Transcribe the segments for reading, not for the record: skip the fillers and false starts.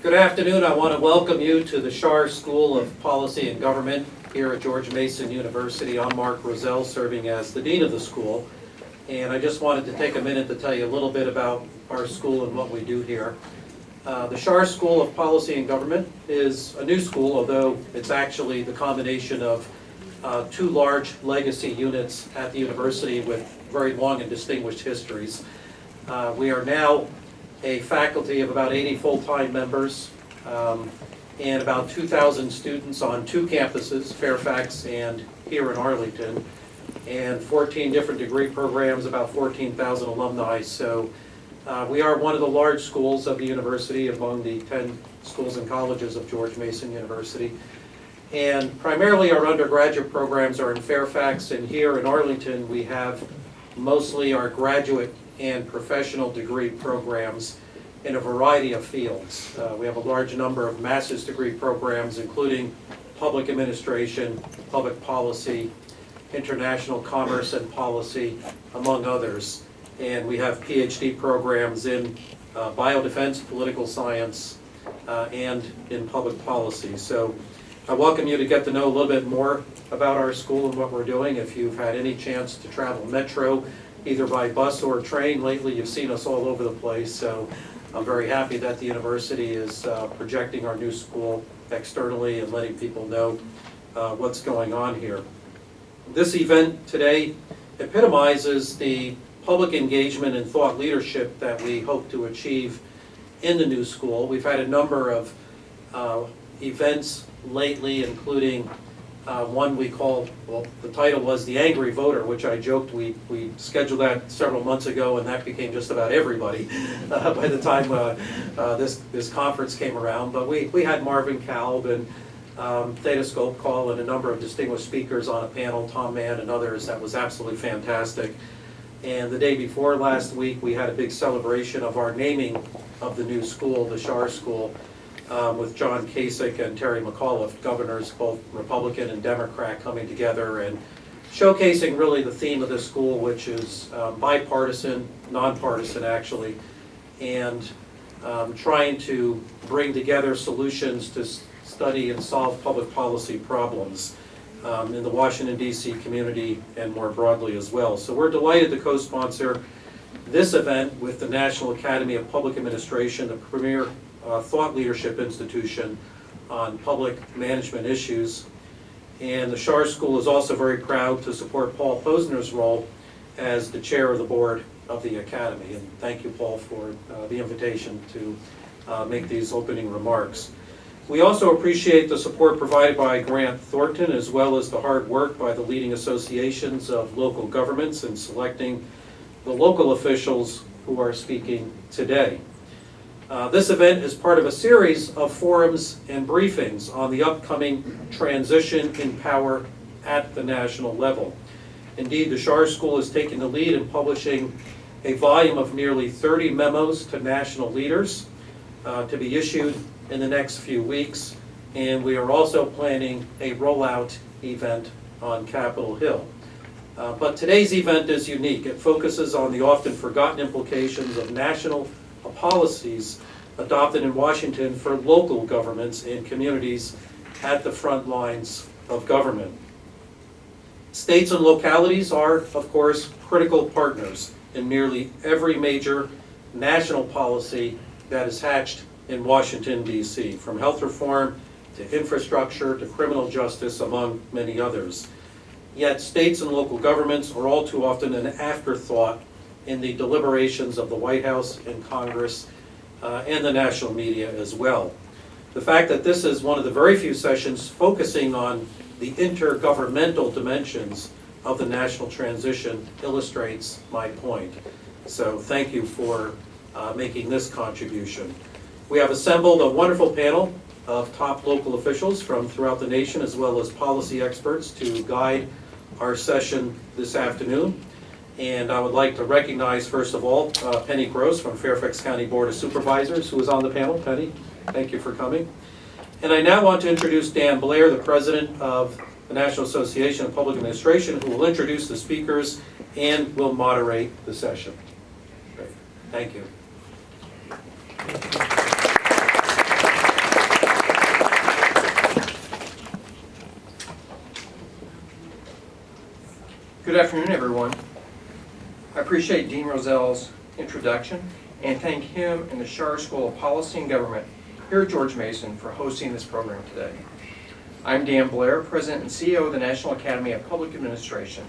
Good afternoon. I want to welcome you to the Schar School of Policy and Government here at George Mason University. I'm Mark Roselle, serving as the Dean of the school. And I just wanted to take a minute to tell you a little bit about our school and what we do here. The Schar School of Policy and Government is a new school, although it's actually the combination of two large legacy units at the university with very long and distinguished histories. We are now a faculty of about 80 full-time members and about 2,000 students on two campuses, Fairfax and here in Arlington, and 14 different degree programs, about 14,000 alumni. So we are one of the large schools of the university among the 10 schools and colleges of George Mason University. And primarily our undergraduate programs are in Fairfax, and here in Arlington we have mostly our graduate and professional degree programs in a variety of fields. We have a large number of master's degree programs, including public administration, public policy, international commerce and policy, among others. And we have PhD programs in biodefense, political science, and in public policy. So I welcome you to get to know a little bit more about our school and what we're doing. If you've had any chance to travel metro, either by bus or train lately, you've seen us all over the place. So I'm very happy that the university is projecting our new school externally and letting people know what's going on here. This event today epitomizes the public engagement and thought leadership that we hope to achieve in the new school. We've had a number of events lately, including one we called, well, the title was The Angry Voter, which I joked we scheduled that several months ago, and that became just about everybody by the time this conference came around. But we had Marvin Kalb and Theta Scope Call and a number of distinguished speakers on a panel, Tom Mann and others. That was absolutely fantastic. And the day before last week, we had a big celebration of our naming of the new school, the Schar School, with John Kasich and Terry McAuliffe, governors, both Republican and Democrat, coming together and showcasing really the theme of this school, which is bipartisan, nonpartisan actually, and trying to bring together solutions to study and solve public policy problems in the Washington, D.C. community and more broadly as well. So we're delighted to co-sponsor this event with the National Academy of Public Administration, the premier thought leadership institution on public management issues. And the Schar School is also very proud to support Paul Posner's role as the chair of the board of the Academy. And thank you, Paul, for the invitation to make these opening remarks. We also appreciate the support provided by Grant Thornton, as well as the hard work by the leading associations of local governments in selecting the local officials who are speaking today. This event is part of a series of forums and briefings on the upcoming transition in power at the national level. Indeed, the Schar School is taking the lead in publishing a volume of nearly 30 memos to national leaders to be issued in the next few weeks, and we are also planning a rollout event on Capitol Hill. But today's event is unique. It focuses on the often forgotten implications of national policies adopted in Washington for local governments and communities at the front lines of government. States and localities are, of course, critical partners in nearly every major national policy that is hatched in Washington, D.C., from health reform to infrastructure to criminal justice, among many others. Yet states and local governments are all too often an afterthought in the deliberations of the White House and Congress and the national media as well. The fact that this is one of the very few sessions focusing on the intergovernmental dimensions of the national transition illustrates my point. So thank you for making this contribution. We have assembled a wonderful panel of top local officials from throughout the nation, as well as policy experts, to guide our session this afternoon. And I would like to recognize, first of all, Penny Gross from Fairfax County Board of Supervisors, who is on the panel. Penny, thank you for coming. And I now want to introduce Dan Blair, the president of the National Association of Public Administration, who will introduce the speakers and will moderate the session. Great. Thank you. Good afternoon, everyone. I appreciate Dean Rozell's introduction and thank him and the Schar School of Policy and Government here at George Mason for hosting this program today. I'm Dan Blair, President and CEO of the National Academy of Public Administration.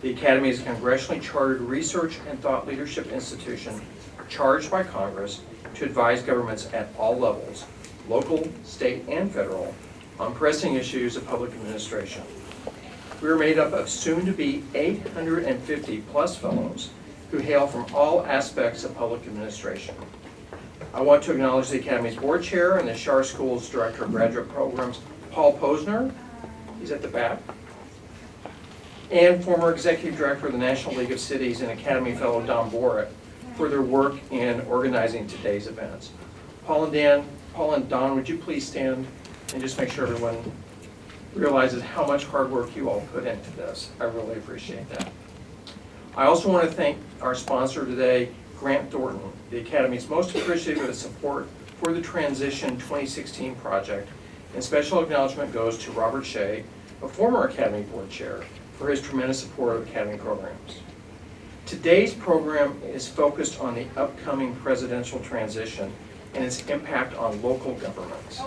The Academy is a congressionally chartered research and thought leadership institution charged by Congress to advise governments at all levels, local, state, and federal, on pressing issues of public administration. We are made up of soon-to-be 850 plus fellows who hail from all aspects of public administration. I want to acknowledge the Academy's board chair and the Schar School's Director of Graduate Programs, Paul Posner, he's at the back, and former Executive Director of the National League of Cities and Academy Fellow Don Borick for their work in organizing today's events. Paul and Don, would you please stand and just make sure everyone realizes how much hard work you all put into this. I really appreciate that. I also want to thank our sponsor today, Grant Thornton, the Academy's most appreciative of the support for the Transition 2016 project, and special acknowledgement goes to Robert Shea, a former Academy Board Chair, for his tremendous support of Academy programs. Today's program is focused on the upcoming presidential transition and its impact on local governments.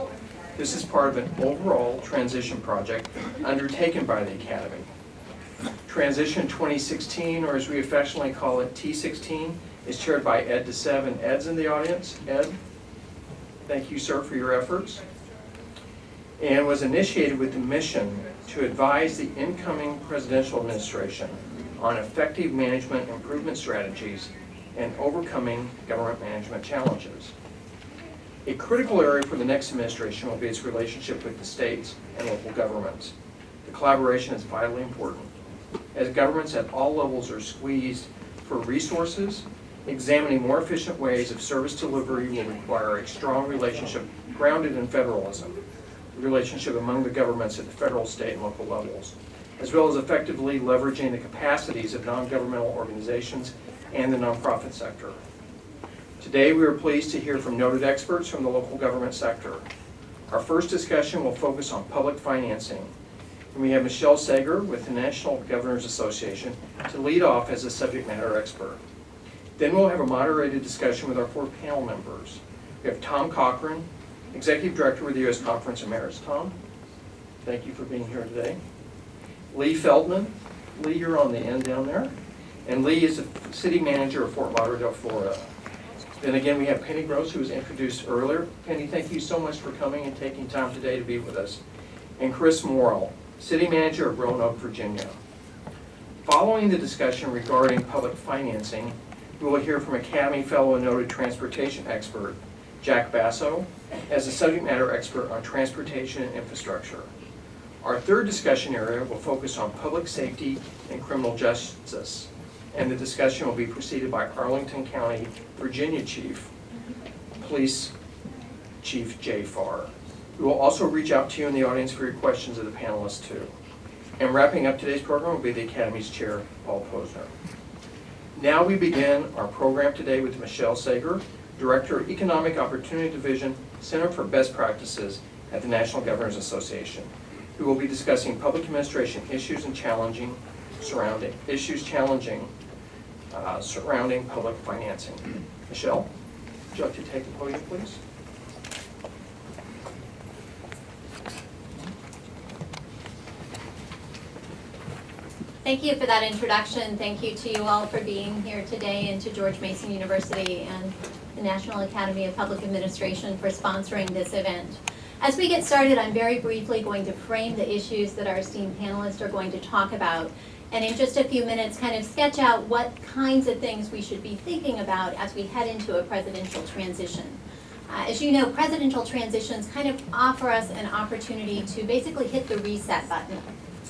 This is part of an overall transition project undertaken by the Academy. Transition 2016, or as we affectionately call it, T16, is chaired by Ed DeSev, and Ed's in the audience. Ed, thank you, sir, for your efforts. And was initiated with the mission to advise the incoming presidential administration on effective management improvement strategies and overcoming government management challenges. A critical area for the next administration will be its relationship with the states and local governments. The collaboration is vitally important, as governments at all levels are squeezed for resources. Examining more efficient ways of service delivery will require a strong relationship grounded in federalism, the relationship among the governments at the federal, state, and local levels, as well as effectively leveraging the capacities of non-governmental organizations and the nonprofit sector. Today, we are pleased to hear from noted experts from the local government sector. Our first discussion will focus on public financing, and we have Michal Sager with the National Governors Association to lead off as a subject matter expert. Then we'll have a moderated discussion with our 4 panel members. We have Tom Cochran, Executive Director with the U.S. Conference of Mayors. Tom, thank you for being here today. Lee Feldman. Lee, you're on the end down there. And Lee is the City Manager of Fort Lauderdale, Florida. Then again, we have Penny Gross, who was introduced earlier. Penny, thank you so much for coming and taking time today to be with us. And Chris Morrill, City Manager of Roanoke, Virginia. Following the discussion regarding public financing, we will hear from Academy Fellow and noted transportation expert, Jack Basso, as a subject matter expert on transportation and infrastructure. Our third discussion area will focus on public safety and criminal justice, and the discussion will be preceded by Arlington County, Virginia Police Chief Jay Farr. We will also reach out to you in the audience for your questions of the panelists too. And wrapping up today's program will be the Academy's Chair, Paul Posner. Now we begin our program today with Michal Sager, Director of Economic Opportunity Division, Center for Best Practices at the National Governors Association, who will be discussing public administration issues surrounding public financing. Michal, would you like to take the podium, please? Thank you for that introduction. Thank you to you all for being here today, and to George Mason University and the National Academy of Public Administration for sponsoring this event. As we get started, I'm very briefly going to frame the issues that our esteemed panelists are going to talk about, and in just a few minutes kind of sketch out what kinds of things we should be thinking about as we head into a presidential transition. As you know, presidential transitions kind of offer us an opportunity to basically hit the reset button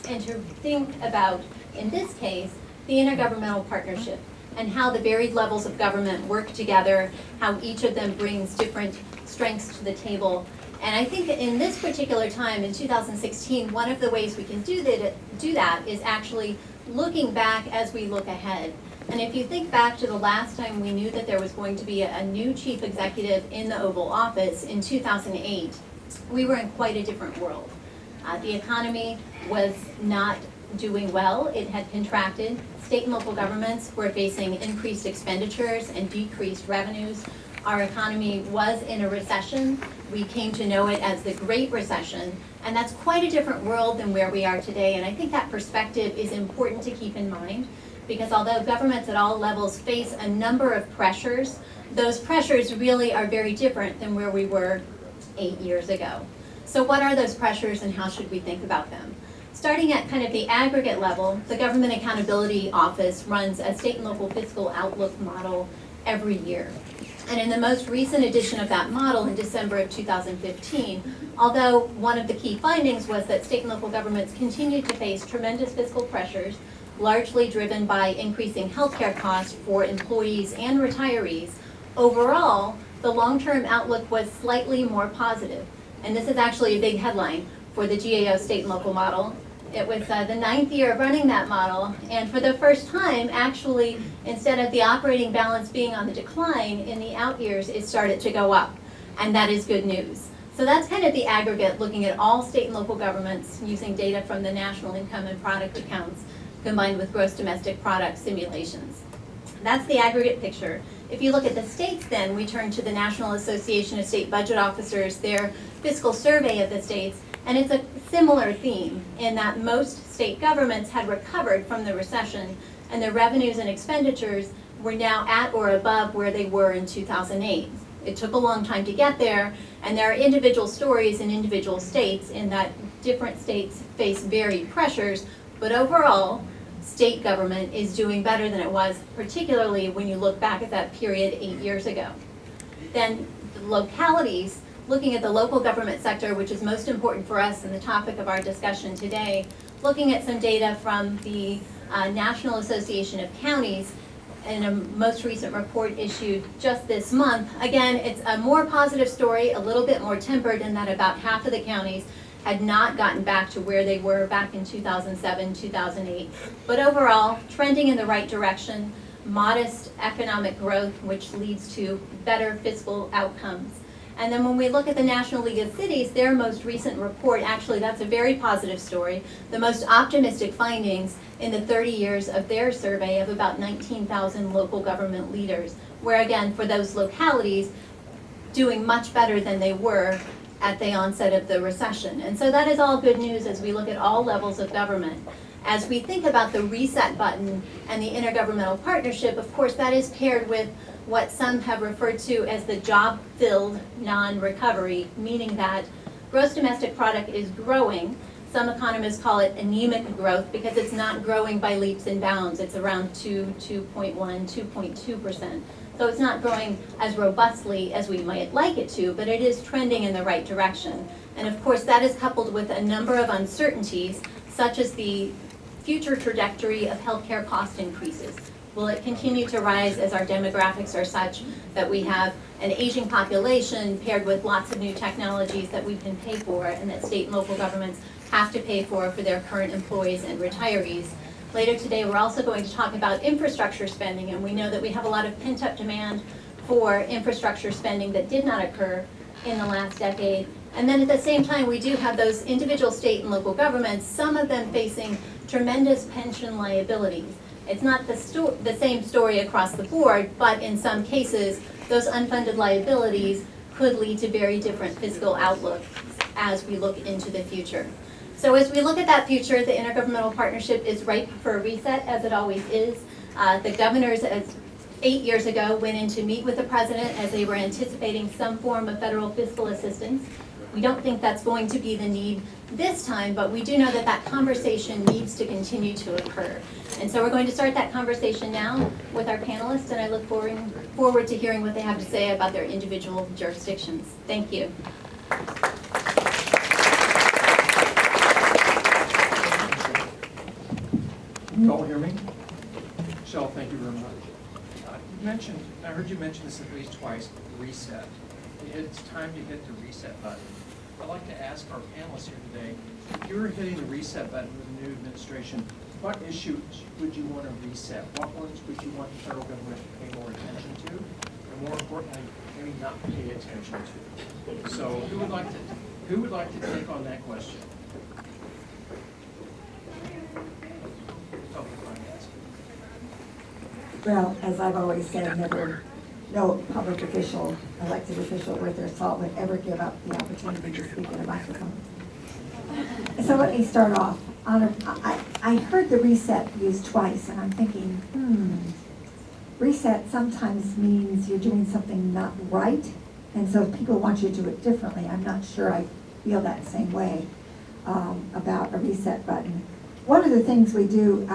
and to think about, in this case, the intergovernmental partnership and how the varied levels of government work together, how each of them brings different strengths to the table. And I think in this particular time, in 2016, one of the ways we can do that is actually looking back as we look ahead. And if you think back to the last time we knew that there was going to be a new chief executive in the Oval Office in 2008, we were in quite a different world. The economy was not doing well. It had contracted. State and local governments were facing increased expenditures and decreased revenues. Our economy was in a recession. We came to know it as the Great Recession, and that's quite a different world than where we are today. And I think that perspective is important to keep in mind, because although governments at all levels face a number of pressures, those pressures really are very different than where we were 8 years ago. So what are those pressures and how should we think about them? Starting at kind of the aggregate level, the Government Accountability Office runs a state and local fiscal outlook model every year. And in the most recent edition of that model in December of 2015, although one of the key findings was that state and local governments continued to face tremendous fiscal pressures, largely driven by increasing healthcare costs for employees and retirees, overall, the long-term outlook was slightly more positive. And this is actually a big headline for the GAO state and local model. It was the 9th year of running that model, and for the first time, actually, instead of the operating balance being on the decline, in the out years, it started to go up, and that is good news. So that's kind of the aggregate, looking at all state and local governments using data from the national income and product accounts combined with gross domestic product simulations. That's the aggregate picture. If you look at the states then, we turn to the National Association of State Budget Officers, their fiscal survey of the states, and it's a similar theme in that most state governments had recovered from the recession and their revenues and expenditures were now at or above where they were in 2008. It took a long time to get there, and there are individual stories in individual states in that different states face varied pressures, but overall, state government is doing better than it was, particularly when you look back at that period 8 years ago. Then the localities, looking at the local government sector, which is most important for us and the topic of our discussion today, looking at some data from the National Association of Counties in a most recent report issued just this month. Again, it's a more positive story, a little bit more tempered in that about half of the counties had not gotten back to where they were back in 2007, 2008. But overall, trending in the right direction, modest economic growth, which leads to better fiscal outcomes. And then when we look at the National League of Cities, their most recent report, actually that's a very positive story, the most optimistic findings in the 30 years of their survey of about 19,000 local government leaders, where again, for those localities, doing much better than they were at the onset of the recession. And so that is all good news as we look at all levels of government. As we think about the reset button and the intergovernmental partnership, of course, that is paired with what some have referred to as the job-filled non-recovery, meaning that gross domestic product is growing. Some economists call it anemic growth because it's not growing by leaps and bounds. It's around 2.1, 2.2%. So it's not growing as robustly as we might like it to, but it is trending in the right direction. And of course, that is coupled with a number of uncertainties, such as the future trajectory of healthcare cost increases. Will it continue to rise as our demographics are such that we have an aging population paired with lots of new technologies that we can pay for and that state and local governments have to pay for their current employees and retirees? Later today, we're also going to talk about infrastructure spending, and we know that we have a lot of pent-up demand for infrastructure spending that did not occur in the last decade. And then at the same time, we do have those individual state and local governments, some of them facing tremendous pension liabilities. It's not the same story across the board, but in some cases, those unfunded liabilities could lead to very different fiscal outlooks as we look into the future. So as we look at that future, the intergovernmental partnership is ripe for a reset, as it always is. The governors, 8 years ago, went in to meet with the president as they were anticipating some form of federal fiscal assistance. We don't think that's going to be the need this time, but we do know that that conversation needs to continue to occur. And so we're going to start that conversation now with our panelists, and I look forward to hearing what they have to say about their individual jurisdictions. Thank you. Can you all hear me? Michal, thank you very much. I heard you mention this at least twice, reset. It's time to hit the reset button. I'd like to ask our panelists here today, if you were hitting the reset button with the new administration, what issues would you want to reset? What ones would you want the federal government to pay more attention to? And more importantly, maybe not pay attention to? So who would like to take on that question? Well, as I've always said, never, no public official, elected official worth their salt would ever give up the opportunity to speak in a microphone. So let me start off. I heard the reset used twice, and I'm thinking, reset sometimes means you're doing something not right, and so people want you to do it differently. I'm not sure I feel that same way about a reset button. One of the things we do,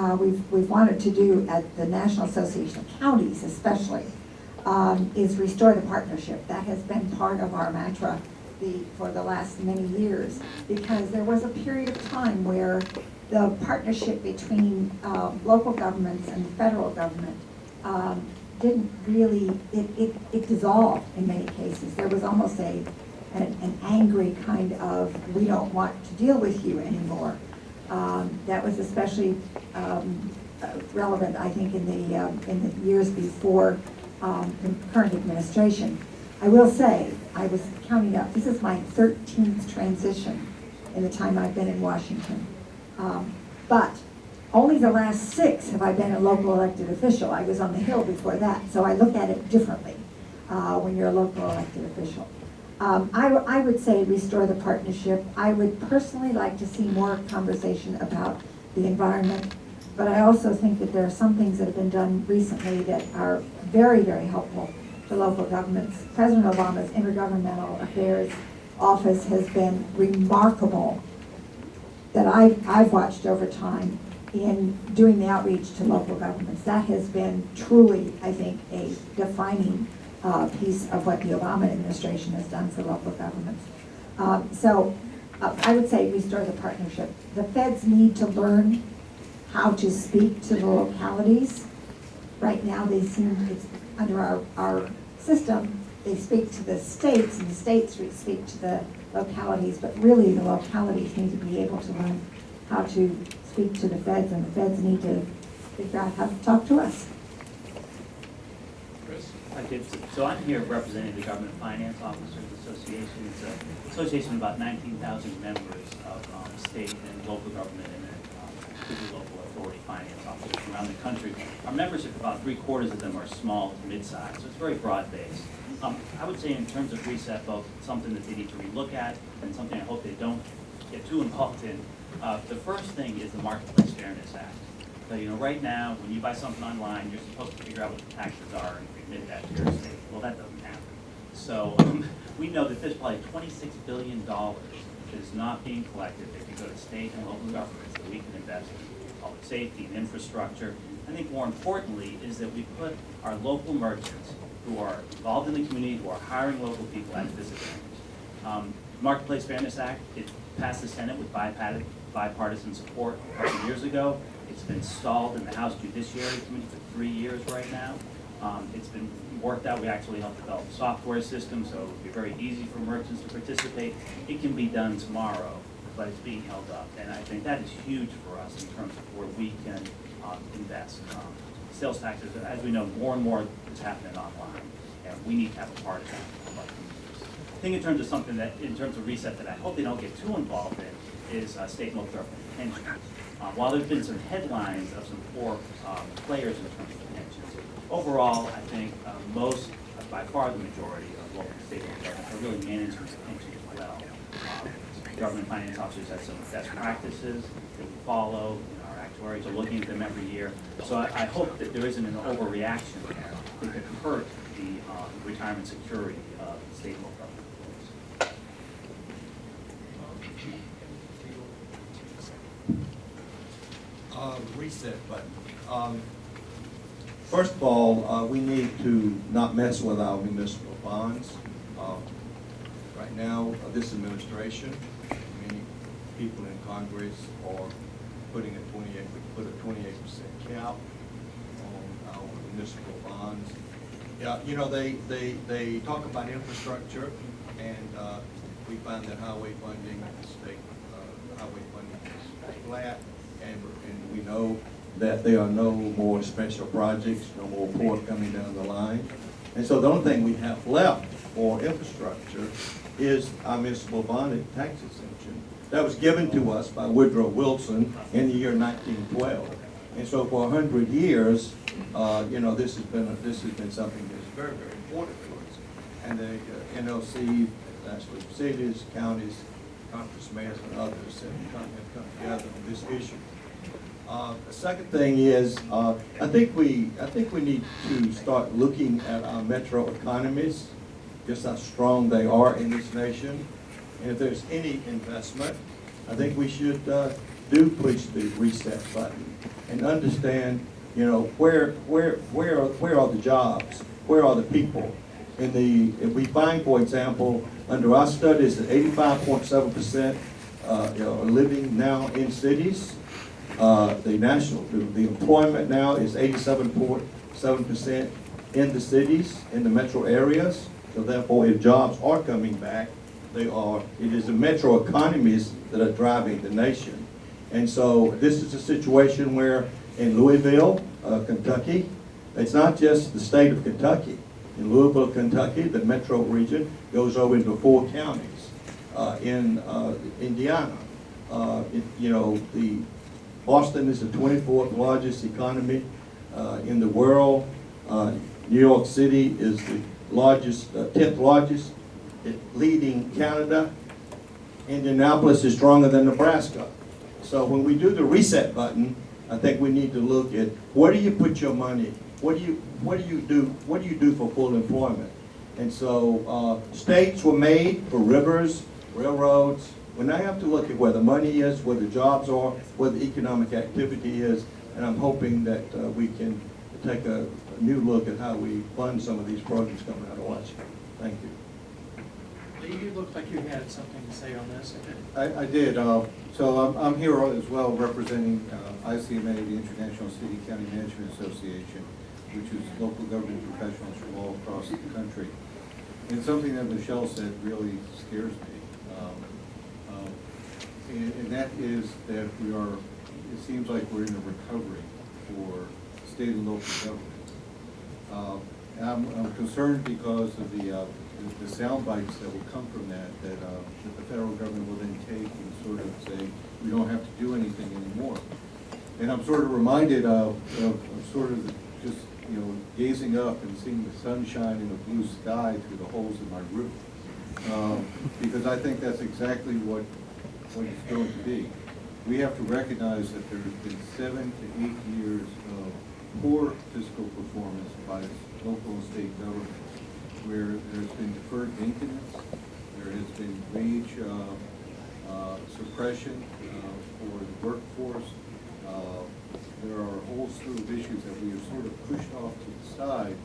we've wanted to do at the National Association of Counties especially, is restore the partnership. That has been part of our mantra for the last many years, because there was a period of time where the partnership between local governments and the federal government didn't really, it dissolved in many cases. There was almost an angry kind of, we don't want to deal with you anymore. That was especially relevant, I think, in the years before the current administration. I will say, I was counting up, this is my 13th transition in the time I've been in Washington. But only the last 6 have I been a local elected official. I was on the Hill before that, so I look at it differently when you're a local elected official. I would say restore the partnership. I would personally like to see more conversation about the environment, but I also think that there are some things that have been done recently that are very, very helpful to local governments. President Obama's Intergovernmental Affairs Office has been remarkable that I've watched over time in doing the outreach to local governments. That has been truly, I think, a defining piece of what the Obama administration has done for local governments. I would say restore the partnership. The feds need to learn how to speak to the localities. Right now, they seem, it's under our system, they speak to the states, and the states speak to the localities, but really the localities need to be able to learn how to speak to the feds, and the feds need to figure out how to talk to us. Okay, so I'm here representing the Government Finance Officers Association. It's an association of about 19,000 members of state and local government and particularly local authority finance officers around the country. Our membership, about 3/4 of them are small to mid-size, so it's very broad-based. I would say in terms of reset, both something that they need to relook at and something I hope they don't get too involved in. The first thing is the Marketplace Fairness Act. So, right now, when you buy something online, you're supposed to figure out what the taxes are and remit that to your state. Well, that doesn't happen. So we know that there's probably $26 billion that is not being collected if you go to state and local governments that we can invest in public safety and infrastructure. I think more importantly is that we put our local merchants who are involved in the community, who are hiring local people at a disadvantage. Marketplace Fairness Act, it passed the Senate with bipartisan support a couple years ago. It's been stalled in the House Judiciary Committee for 3 years right now. It's been worked out. We actually helped develop a software system, so it would be very easy for merchants to participate. It can be done tomorrow, but it's being held up. And I think that is huge for us in terms of where we can invest. Sales taxes, as we know, more and more is happening online, and we need to have a part of that. I think in terms of something that, in terms of reset, that I hope they don't get too involved in is state and local government pensions. While there's been some headlines of some poor players in terms of pensions, overall, I think most, by far the majority of local and state governments are really managing pensions well. Government finance officers have some best practices that we follow. Our actuaries are looking at them every year. So I hope that there isn't an overreaction there that could hurt the retirement security of state and local government employees. Reset button. First of all, we need to not mess with our municipal bonds. Right now, this administration, many people in Congress are putting put a 28% cap on our municipal bonds. Yeah, they talk about infrastructure, and we find that highway funding is flat, and we know that there are no more special projects, no more port coming down the line. And so the only thing we have left for infrastructure is our municipal bond tax exemption that was given to us by Woodrow Wilson in the year 1912. And so for 100 years, this has been something that's very, very important to us. And the NLC, that's with cities, counties, conference mayors, and others have come together on this issue. The second thing is, I think we need to start looking at our metro economies, just how strong they are in this nation. And if there's any investment, I think we should do push the reset button and understand, where are the jobs? Where are the people? If we find, for example, under our studies that 85.7% are living now in cities. The employment now is 87.7% in the cities, in the metro areas. So therefore, if jobs are coming back, it is the metro economies that are driving the nation. And so this is a situation where in Louisville, Kentucky, it's not just the state of Kentucky. In Louisville, Kentucky, the metro region goes over into 4 counties. In Indiana, Boston is the 24th largest economy in the world. New York City is the 10th largest, leading Canada. Indianapolis is stronger than Nebraska. So when we do the reset button, I think we need to look at where do you put your money? What do you do for full employment? And so states were made for rivers, railroads. We now have to look at where the money is, where the jobs are, where the economic activity is, and I'm hoping that we can take a new look at how we fund some of these programs coming out of Washington. Thank you. Lee, you looked like you had something to say on this. I did. So I'm here as well representing ICMA, the International City County Management Association, which is local government professionals from all across the country. And something that Michelle said really scares me. And that is that it seems like we're in a recovery for state and local government. I'm concerned because of the sound bites that will come from that the federal government will then take and sort of say, we don't have to do anything anymore. And I'm sort of reminded of sort of just, gazing up and seeing the sunshine in the blue sky through the holes in my roof. Because I think that's exactly what it's going to be. We have to recognize that there has been 7 to 8 years of poor fiscal performance by local and state governments, where there's been deferred maintenance, there has been wage suppression for the workforce. There are a whole slew of issues that we have sort of pushed off to the side,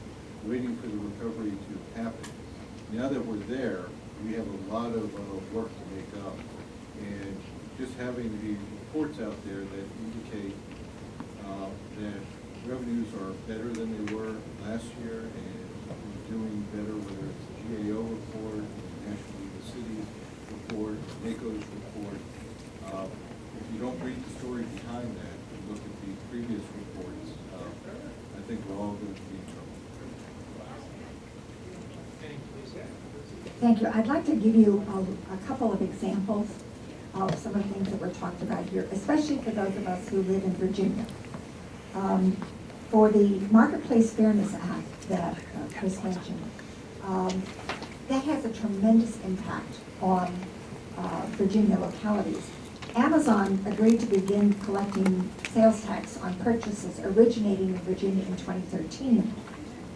waiting for the recovery to happen. Now that we're there, we have a lot of work to make up. And just having the reports out there that indicate that revenues are better than they were last year, and we're doing better, whether it's the GAO report, the National League of Cities report, NACO's report. If you don't read the story behind that and look at the previous reports, I think we're all going to be in trouble. Thank you. I'd like to give you a couple of examples of some of the things that were talked about here, especially for those of us who live in Virginia. For the Marketplace Fairness Act that Chris mentioned, that has a tremendous impact on Virginia localities. Amazon agreed to begin collecting sales tax on purchases originating in Virginia in 2013,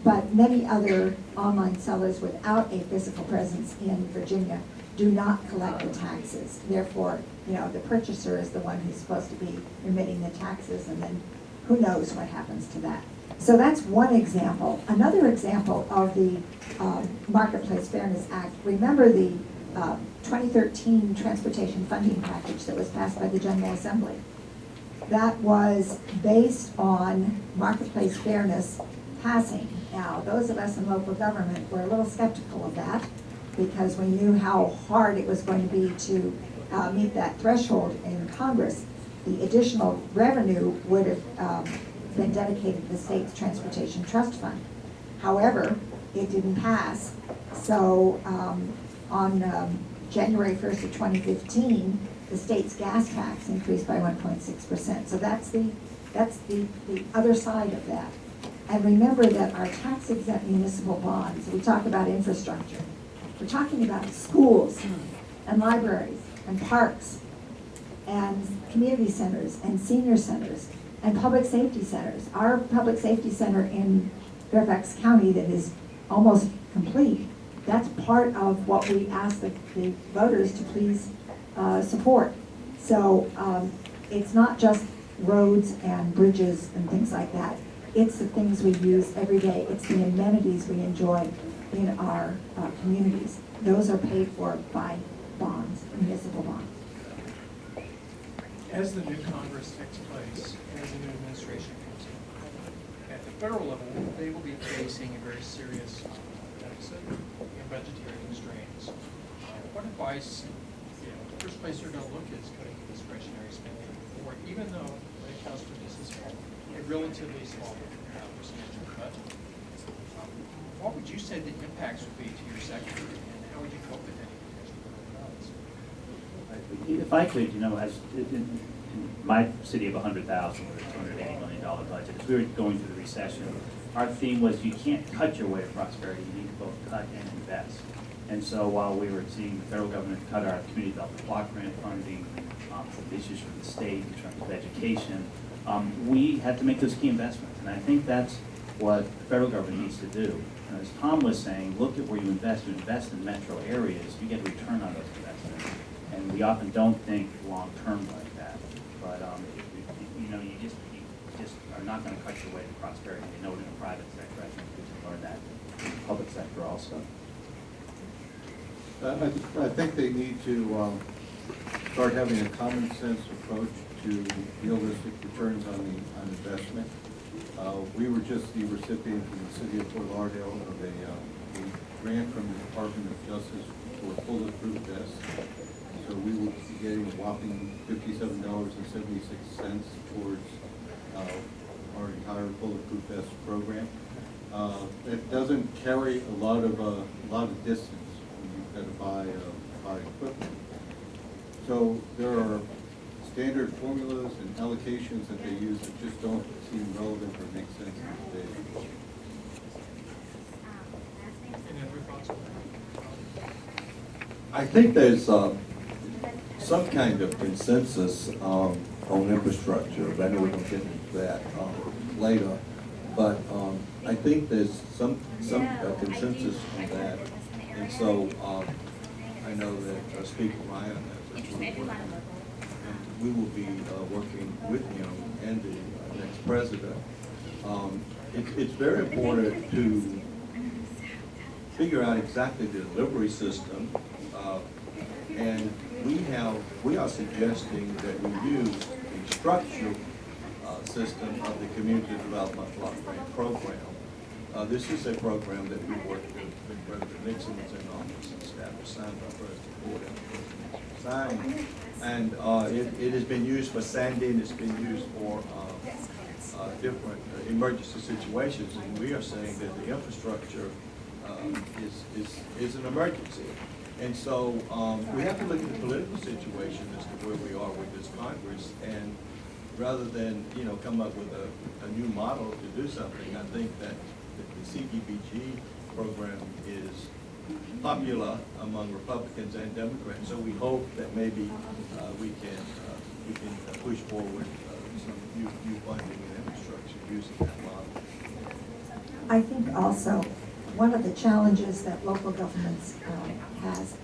but many other online sellers without a physical presence in Virginia do not collect the taxes. Therefore, the purchaser is the one who's supposed to be remitting the taxes, and then who knows what happens to that. So that's one example. Another example of the Marketplace Fairness Act, remember the 2013 transportation funding package that was passed by the General Assembly. That was based on marketplace fairness passing. Now, those of us in local government were a little skeptical of that because we knew how hard it was going to be to meet that threshold in Congress. The additional revenue would have been dedicated to the state's transportation trust fund. However, it didn't pass. So on January 1st of 2015, the state's gas tax increased by 1.6%. So that's the other side of that. And remember that our tax exempt municipal bonds, we talk about infrastructure. We're talking about schools and libraries and parks and community centers and senior centers and public safety centers. Our public safety center in Fairfax County that is almost complete, that's part of what we ask the voters to please support. So it's not just roads and bridges and things like that. It's the things we use every day. It's the amenities we enjoy in our communities. Those are paid for by bonds, municipal bonds. As the new Congress takes place, as the new administration comes in, at the federal level, they will be facing a very serious deficit and budgetary constraints. What advice, the first place you're going to look is cutting discretionary spending, or even though when it comes to this is a relatively small percentage of the budget. What would you say the impacts would be to your sector, and how would you cope with any potential cuts? If I could, as in my city of 100,000 with a $280 million budget, as we were going through the recession, our theme was you can't cut your way to prosperity, you need to both cut and invest. And so while we were seeing the federal government cut our community development block grant funding, some issues from the state in terms of education, we had to make those key investments. And I think that's what the federal government needs to do. And as Tom was saying, look at where you invest in metro areas, you get a return on those investments. And we often don't think long-term like that. But you just are not going to cut your way to prosperity. You know it in the private sector. I think we can learn that in the public sector also. I think they need to start having a common sense approach to realistic returns on investment. We were just the recipient in the city of Fort Lauderdale of a grant from the Department of Justice for bulletproof vests. So we will be getting a whopping $57.76 towards our entire bulletproof vest program. It doesn't carry a lot of distance when you've got to buy equipment. So there are standard formulas and allocations that they use that just don't seem relevant or make sense today. Any other thoughts on that? I think there's some kind of consensus on infrastructure, but I know we're going to get into that later. But I think there's some consensus on that, and so I know that Speaker Ryan we will be working with him and the next president. It's very important to figure out exactly the delivery system, and we are suggesting that we use a structural system of the Community Development Block Grant Program. This is a program that we worked with when President Nixon was in office and established, signed by President Ford and signed. And it has been used for Sandy, and it's been used for different emergency situations. And we are saying that the infrastructure is an emergency. And so we have to look at the political situation as to where we are with this Congress. And rather than come up with a new model to do something, I think that the CDBG program is popular among Republicans and Democrats. So we hope that maybe we can push forward some new funding and infrastructure using that model. I think also one of the challenges that local governments has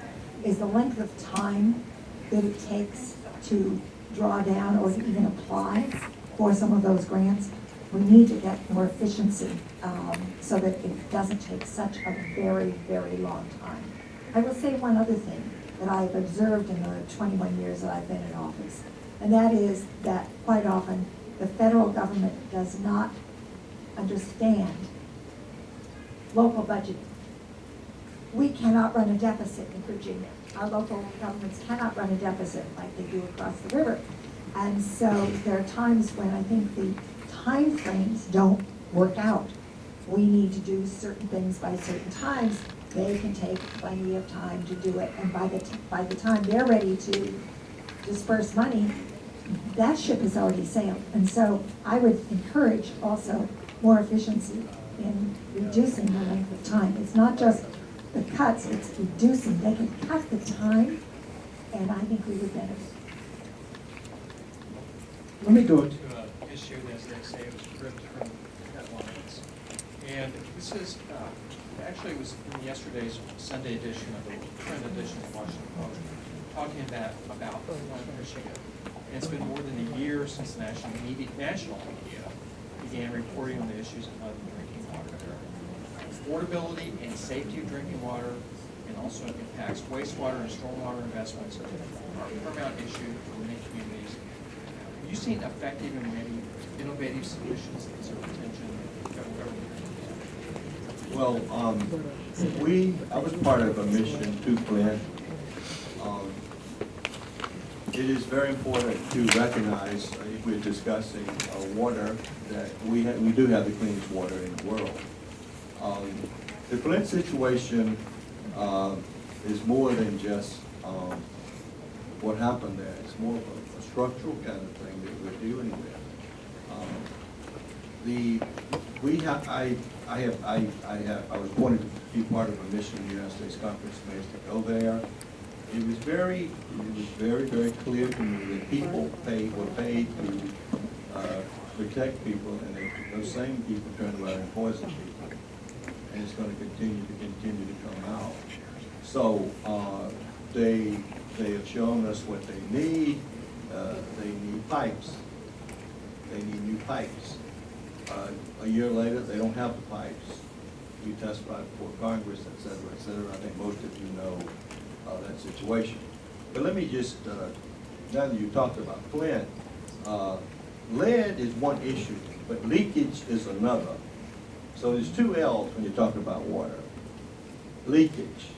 is the length of time that it takes to draw down or to even apply for some of those grants. We need to get more efficiency so that it doesn't take such a very, very long time. I will say one other thing that I've observed in the 21 years that I've been in office, and that is that quite often the federal government does not understand local budgeting. We cannot run a deficit in Virginia. Our local governments cannot run a deficit like they do across the river. And so there are times when I think the time frames don't work out. We need to do certain things by certain times. They can take plenty of time to do it, and by the time they're ready to disperse money, that ship has already sailed. And so I would encourage also more efficiency in reducing the length of time. It's not just the cuts, it's reducing. They can cut the time, and I think we would benefit. Let me go to an issue, as they say, it was ripped from headlines. And this is, actually it was in yesterday's Sunday edition of the print edition of the Washington Post, talking about Flint, Michigan. And it's been more than a year since the national media began reporting on the issues of drinking water there. Affordability and safety of drinking water, and also impacts wastewater and stormwater investments, are a paramount issue for many communities. Have you seen effective and maybe innovative solutions that deserve attention from the federal government? Well, I was part of a mission to Flint. It is very important to recognize, if we're discussing water, that we do have the cleanest water in the world. The Flint situation is more than just what happened there. It's more of a structural kind of thing that we're dealing with. I was wanted to be part of a mission in the United States Conference of Mayors to go there. It was very clear to me that people were paid to protect people, and those same people turned around and poisoned people. And it's going to continue to come out. So they have shown us what they need. They need pipes. They need new pipes. A year later, they don't have the pipes. We testified before Congress, et cetera, et cetera. I think most of you know that situation. But let me just, now that you talked about Flint, lead is one issue, but leakage is another. So there's two L's when you talk about water. Leakage.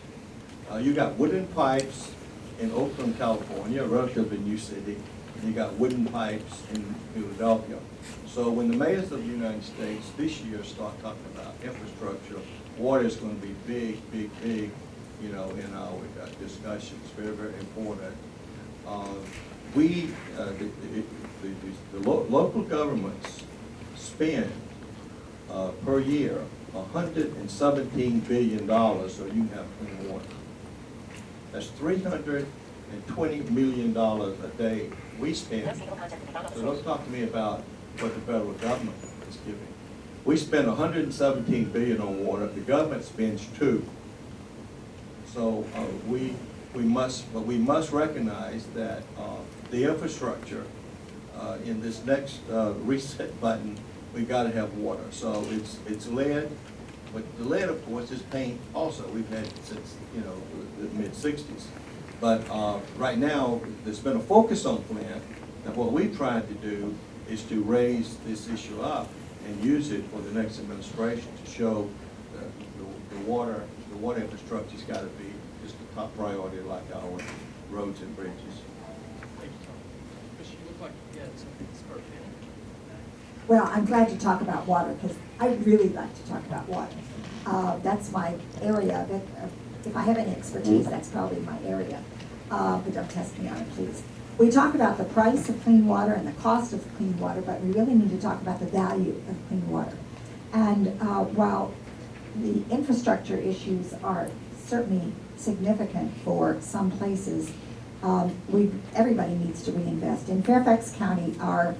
You got wooden pipes in Oakland, California, a relatively new city, and you got wooden pipes in Philadelphia. So when the mayors of the United States this year start talking about infrastructure, water is going to be big, you know, in our discussions. Very important. The local governments spend per year $117 billion so you can have clean water. That's $320 million a day we spend. So don't talk to me about what the federal government is giving. We spend $117 billion on water. The government spends $2 billion. So we must recognize that the infrastructure in this next reset button, we got to have water. So it's lead, but the lead, of course, is paint also. We've had it since, you know, the mid-60s. But right now, there's been a focus on Flint, and what we've tried to do is to raise this issue up and use it for the next administration to show the water infrastructure's got to be just a top priority, like our roads and bridges. Thank you, Tom. Michal, you look like you had something to start in. Well, I'm glad to talk about water, because I really like to talk about water. That's my area. If I have any expertise, that's probably my area. But don't test me on it, please. We talk about the price of clean water and the cost of clean water, but we really need to talk about the value of clean water. And while the infrastructure issues are certainly significant for some places, everybody needs to reinvest. In Fairfax County, our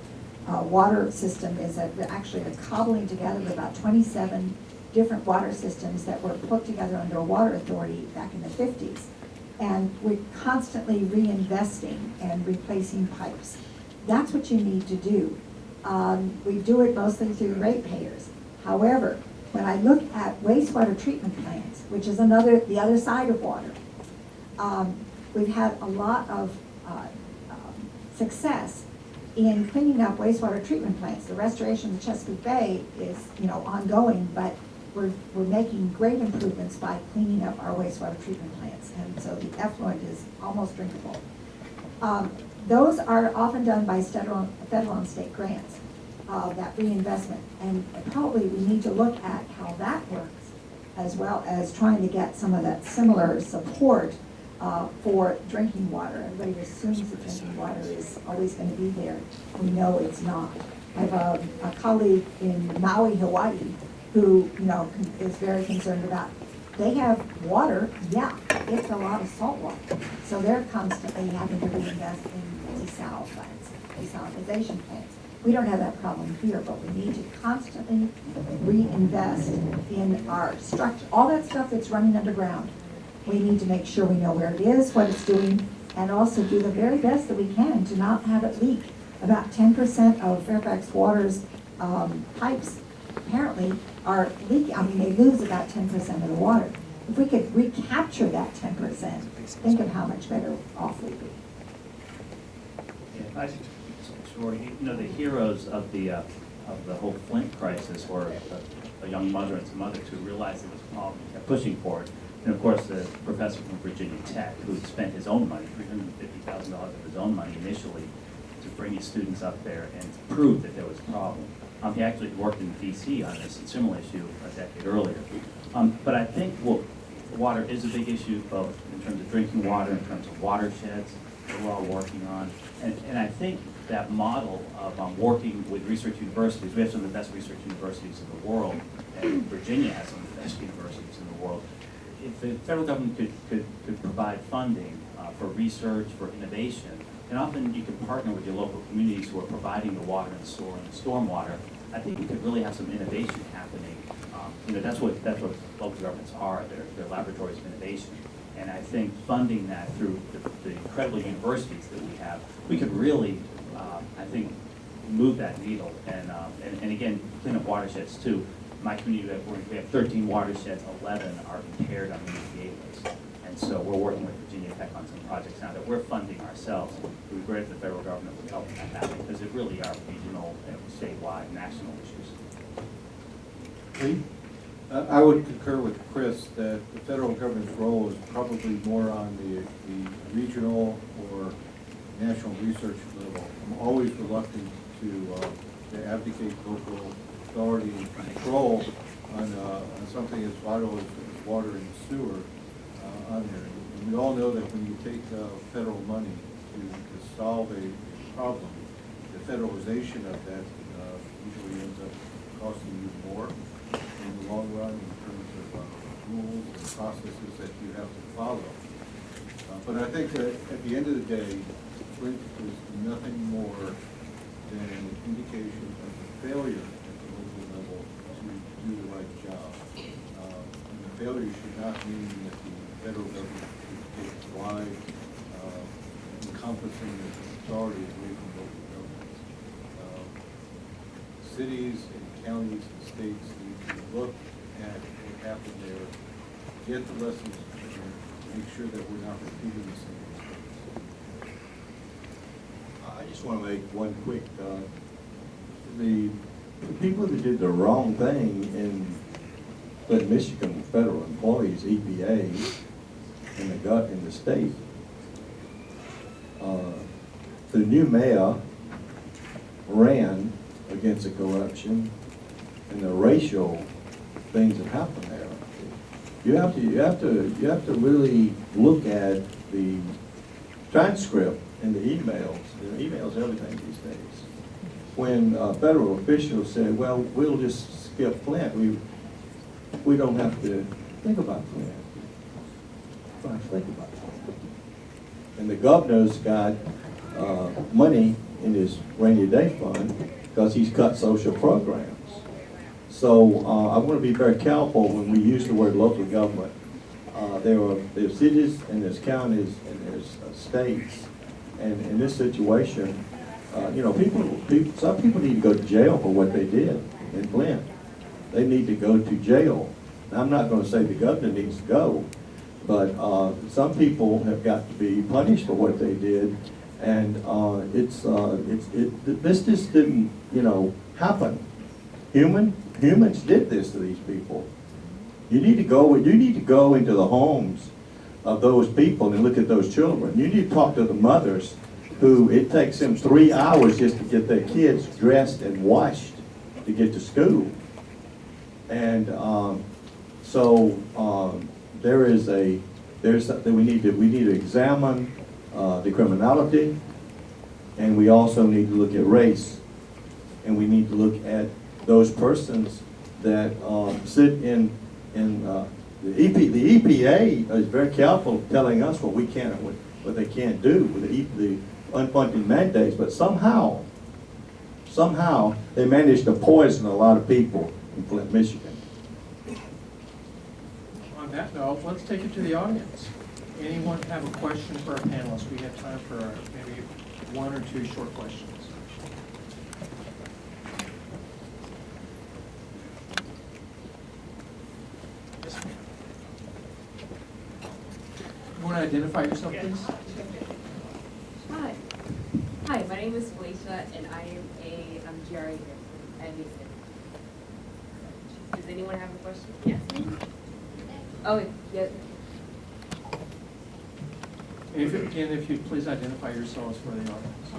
water system is actually a cobbling together of about 27 different water systems that were put together under a water authority back in the 50s. And we're constantly reinvesting and replacing pipes. That's what you need to do. We do it mostly through ratepayers. However, when I look at wastewater treatment plants, which is the other side of water, we've had a lot of success in cleaning up wastewater treatment plants. The restoration of the Chesapeake Bay is, ongoing, but we're making great improvements by cleaning up our wastewater treatment plants, and so the effluent is almost drinkable. Those are often done by federal and state grants, that reinvestment, and probably we need to look at how that works, as well as trying to get some of that similar support for drinking water. Everybody assumes that drinking water is always going to be there. We know it's not. I have a colleague in Maui, Hawaii, who, is very concerned about, they have water, yeah, it's a lot of salt water. So they're constantly having to reinvest in desal plants, desalinization plants. We don't have that problem here, but we need to constantly reinvest in our structure, all that stuff that's running underground. We need to make sure we know where it is, what it's doing, and also do the very best that we can to not have it leak. About 10% of Fairfax Water's pipes apparently are leaking. I mean, they lose about 10% of the water. If we could recapture that 10%, think of how much better off we'd be. Yeah, the heroes of the whole Flint crisis were a young mother and some others who realized there was a problem and kept pushing for it. And of course, the professor from Virginia Tech, who spent his own money, $350,000 of his own money initially, to bring his students up there and to prove that there was a problem. He actually worked in D.C. on this similar issue a decade earlier. But I think water is a big issue, both in terms of drinking water, in terms of watersheds that we're all working on. And I think that model of working with research universities, we have some of the best research universities in the world, and Virginia has some of the best universities in the world. If the federal government could provide funding for research, for innovation, and often you can partner with your local communities who are providing the water and the stormwater, I think we could really have some innovation happening. That's what local governments are. They're laboratories of innovation. And I think funding that through the incredible universities that we have, we could really, I think, move that needle. And again, clean up watersheds too. My community, we have 13 watersheds, 11 are impaired on the EPA list. And so we're working with Virginia Tech on some projects now that we're funding ourselves. It would be great if the federal government would help that happen, because it really are regional, statewide, national issues. Lee? I would concur with Chris that the federal government's role is probably more on the regional or national research level. I'm always reluctant to advocate local authority and control on something as vital as water and sewer on there. And we all know that when you take federal money to solve a problem, the federalization of that usually ends up costing you more in the long run in terms of rules and processes that you have to follow. But I think that at the end of the day, Flint is nothing more than an indication of the failure at the local level to do the right job. And the failure should not mean that the federal government should take wide, encompassing authority away from local governments. Cities and counties and states need to look at what happened there, get the lessons learned, make sure that we're not repeating the same mistakes. I just want to make one quick, the people that did the wrong thing in Flint, Michigan, federal employees, EPA, in the state, the new mayor ran against the corruption and the racial things that happen there. You have to really look at the transcript and the emails. The emails everything these days. When federal officials said, "Well, we'll just skip Flint. We don't have to think about Flint. We don't have to think about Flint." And the governor's got money in his rainy day fund because he's cut social programs. So I want to be very careful when we use the word local government. There's cities and there's counties and there's states, and in this situation, some people need to go to jail for what they did in Flint. They need to go to jail. Now, I'm not going to say the governor needs to go, but some people have got to be punished for what they did, and this just didn't, happen. Humans did this to these people. You need to go into the homes of those people and look at those children. You need to talk to the mothers who it takes them 3 hours just to get their kids dressed and washed to get to school. And we need to examine the criminality, and we also need to look at race. and we need to look at those persons that sit in the EPA is very careful telling us what we can and what they can't do with the unfunded mandates, but somehow they managed to poison a lot of people in Flint, Michigan. On that note, let's take it to the audience. Anyone have a question for our panelists? We have time for maybe one or two short questions. Yes, ma'am. You want to identify yourself, please? Hi. Hi, my name is Felicia, and I am a GRA here at NBC. Does anyone have a question? Yes? Oh, yeah. And if you'd please identify yourselves for the audience.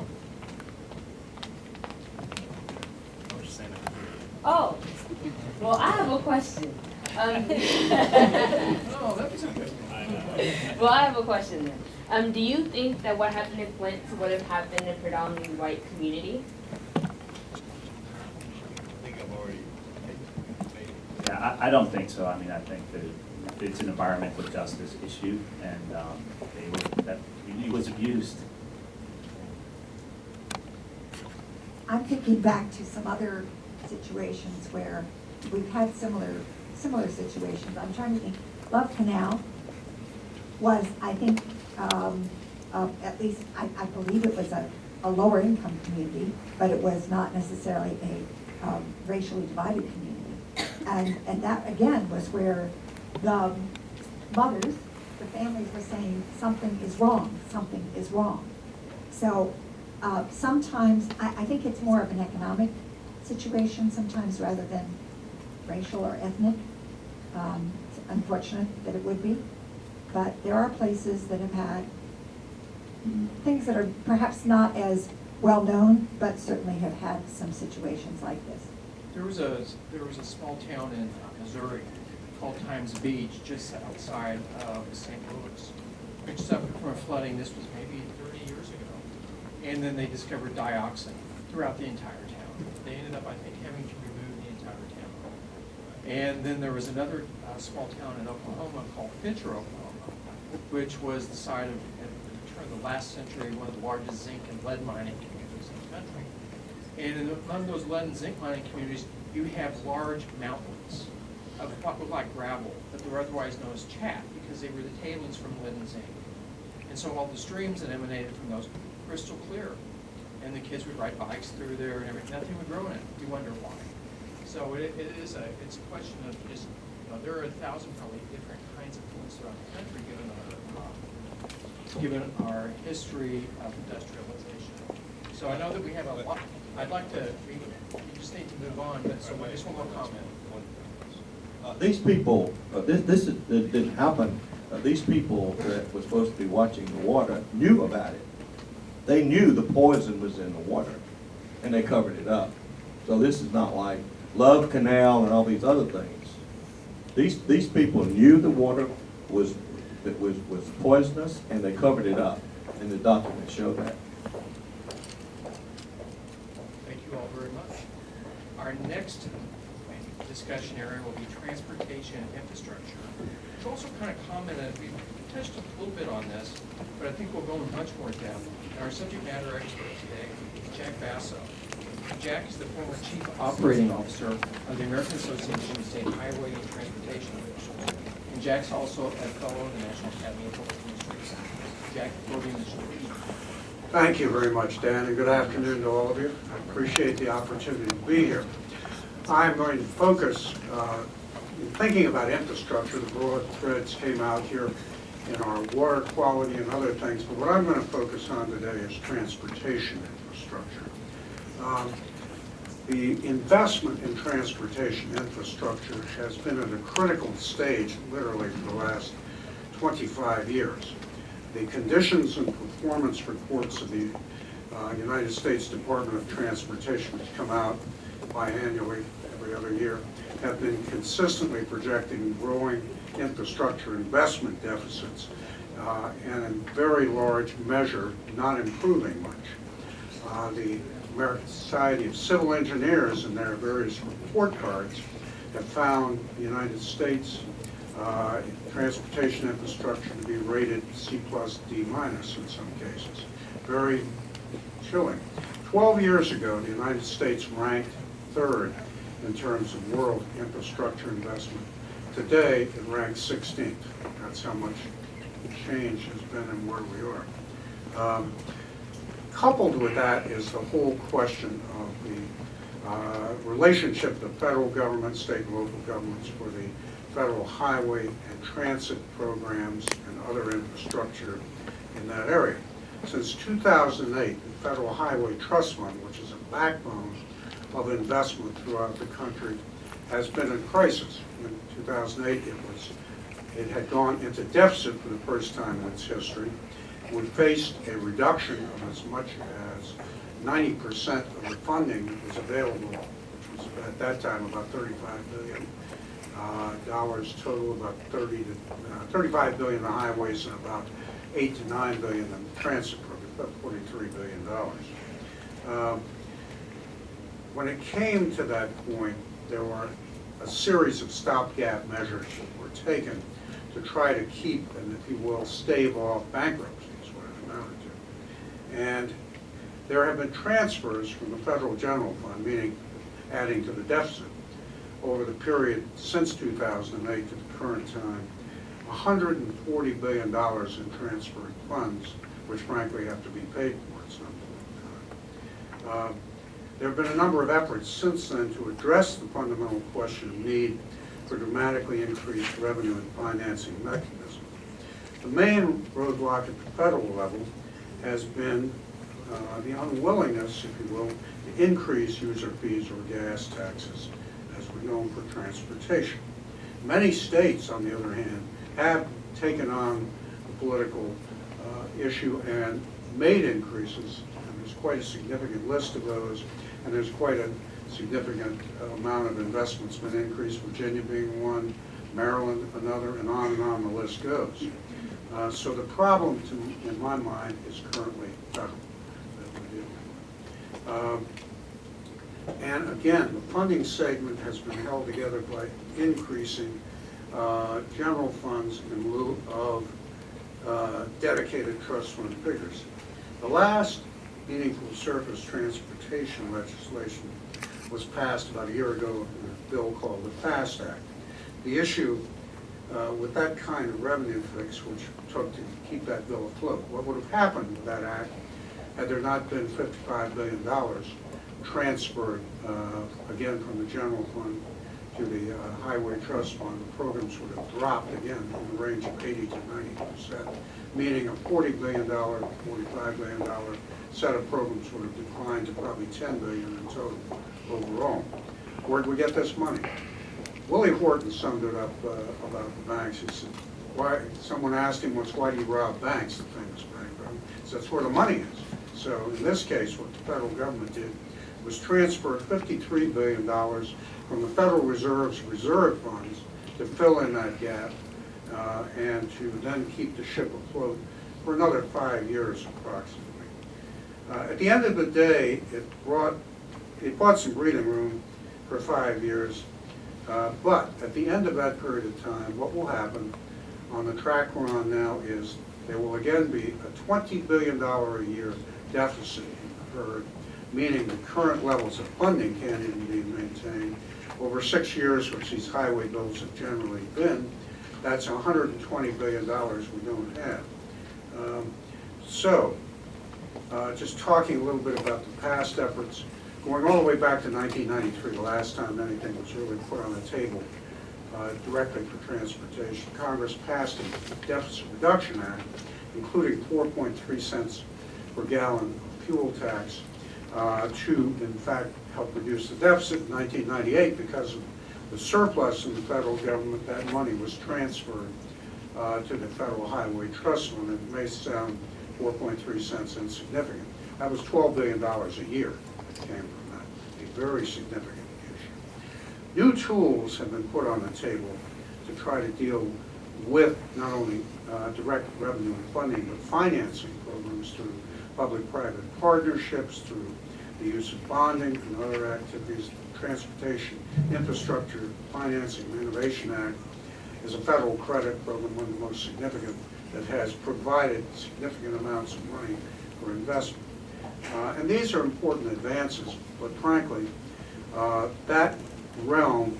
Oh, well, I have a question. Oh, that was a good one. Well, I have a question then. Do you think that what happened in Flint would have happened in a predominantly white community? Yeah, I don't think so. I mean, I think that it's an environmental justice issue, and that community was abused. I'm thinking back to some other situations where we've had similar situations. I'm trying to think. Love Canal was, I think, at least I believe it was a lower income community, but it was not necessarily a racially divided community. And that again was where the mothers, the families were saying something is wrong, something is wrong. So sometimes I think it's more of an economic situation sometimes rather than racial or ethnic. It's unfortunate that it would be, but there are places that have had things that are perhaps not as well known, but certainly have had some situations like this. There was a small town in Missouri called Times Beach, just outside of St. Louis, which suffered from flooding. This was maybe 30 years ago. And then they discovered dioxin throughout the entire town. They ended up, I think, having to remove the entire town. And then there was another small town in Oklahoma called Fincher, Oklahoma, which was the site of, at the turn of the last century, one of the largest zinc and lead mining communities in the country. And among those lead and zinc mining communities, you have large mountains of what look like gravel, but they were otherwise known as chaff because they were the tailings from lead and zinc. And so all the streams that emanated from those were crystal clear. And the kids would ride bikes through there and everything. Nothing would grow in it. You wonder why. So it's a question of just, there are 1,000 probably different kinds of foods throughout the country given our history of industrialization. So I know that we have a lot. I'd like to, we just need to move on, but so just one more comment. These people, this didn't happen. These people that were supposed to be watching the water knew about it. They knew the poison was in the water, and they covered it up. So this is not like Love Canal and all these other things. These people knew the water was poisonous, and they covered it up, and the documents show that. Thank you all very much. Our next discussion area will be transportation and infrastructure. Which also kind of commented, we touched a little bit on this, but I think we'll go in much more depth. And our subject matter expert today is Jack Basso. Jack is the former Chief Operating Officer of the American Association of State Highway and Transportation Officials. And Jack's also a fellow of the National Academy of Public Administration. Jack, the podium is yours. Thank you very much, Dan, and good afternoon to all of you. I appreciate the opportunity to be here. I'm going to focus, in thinking about infrastructure, the broad threads came out here in our water quality and other things, but what I'm going to focus on today is transportation infrastructure. The investment in transportation infrastructure has been at a critical stage, literally for the last 25 years. The conditions and performance reports of the United States Department of Transportation, which come out biannually every other year, have been consistently projecting growing infrastructure investment deficits and in very large measure not improving much. The American Society of Civil Engineers in their various report cards have found the United States transportation infrastructure to be rated C+, D- in some cases. Very chilling. 12 years ago, the United States ranked third in terms of world infrastructure investment. Today, it ranks 16th. That's how much change has been in where we are. Coupled with that is the whole question of the relationship of the federal government, state and local governments for the federal highway and transit programs and other infrastructure in that area. Since 2008, the Federal Highway Trust Fund, which is a backbone of investment throughout the country, has been in crisis. In 2008, it had gone into deficit for the first time in its history. We faced a reduction of as much as 90% of the funding that was available, which was at that time about $35 billion total, about 35 billion in the highways and about 8 to 9 billion in the transit program, about $43 billion. When it came to that point, there were a series of stopgap measures that were taken to try to keep, and if you will, stave off bankruptcy, is what it amounted to. And there have been transfers from the federal general fund, meaning adding to the deficit, over the period since 2008 to the current time, $140 billion in transferred funds, which frankly have to be paid for at some point in time. There have been a number of efforts since then to address the fundamental question of need for dramatically increased revenue and financing mechanisms. The main roadblock at the federal level has been the unwillingness, if you will, to increase user fees or gas taxes, as we're known for transportation. Many states, on the other hand, have taken on the political issue and made increases, and there's quite a significant list of those, and there's quite a significant amount of investments been increased, Virginia being one, Maryland another, and on the list goes. So the problem, in my mind, is currently federal that we're dealing with. And again, the funding segment has been held together by increasing general funds in lieu of dedicated trust fund figures. The last meaningful surface transportation legislation was passed about a year ago in a bill called the FAST Act. The issue with that kind of revenue fix, which took to keep that bill afloat, what would have happened with that act had there not been $55 billion transferred again from the general fund to the highway trust fund, the programs would have dropped again in the range of 80 to 90%, meaning a $40 billion, $45 billion set of programs would have declined to probably $10 billion in total overall. Where did we get this money? Willie Horton summed it up about the banks. He said, why, someone asked him once, why do you rob banks, the famous bank robber? He said, that's where the money is. So in this case, what the federal government did was transfer $53 billion from the Federal Reserve's reserve funds to fill in that gap and to then keep the ship afloat for another 5 years approximately. At the end of the day, it bought some breathing room for 5 years, but at the end of that period of time, what will happen on the track we're on now is there will again be a $20 billion a year deficit incurred, meaning the current levels of funding can't even be maintained. Over 6 years, which these highway bills have generally been, that's $120 billion we don't have. Just talking a little bit about the past efforts, going all the way back to 1993, the last time anything was really put on the table directly for transportation, Congress passed a Deficit Reduction Act, including 4.3 cents per gallon fuel tax to, in fact, help reduce the deficit. In 1998, because of the surplus in the federal government, that money was transferred to the Federal Highway Trust Fund. It may sound 4.3 cents insignificant. That was $12 billion a year that came from that, a very significant issue. New tools have been put on the table to try to deal with not only direct revenue and funding, but financing programs through public-private partnerships, through the use of bonding and other activities. The Transportation Infrastructure Financing and Innovation Act is a federal credit program, one of the most significant, that has provided significant amounts of money for investment. And these are important advances, but frankly, that realm,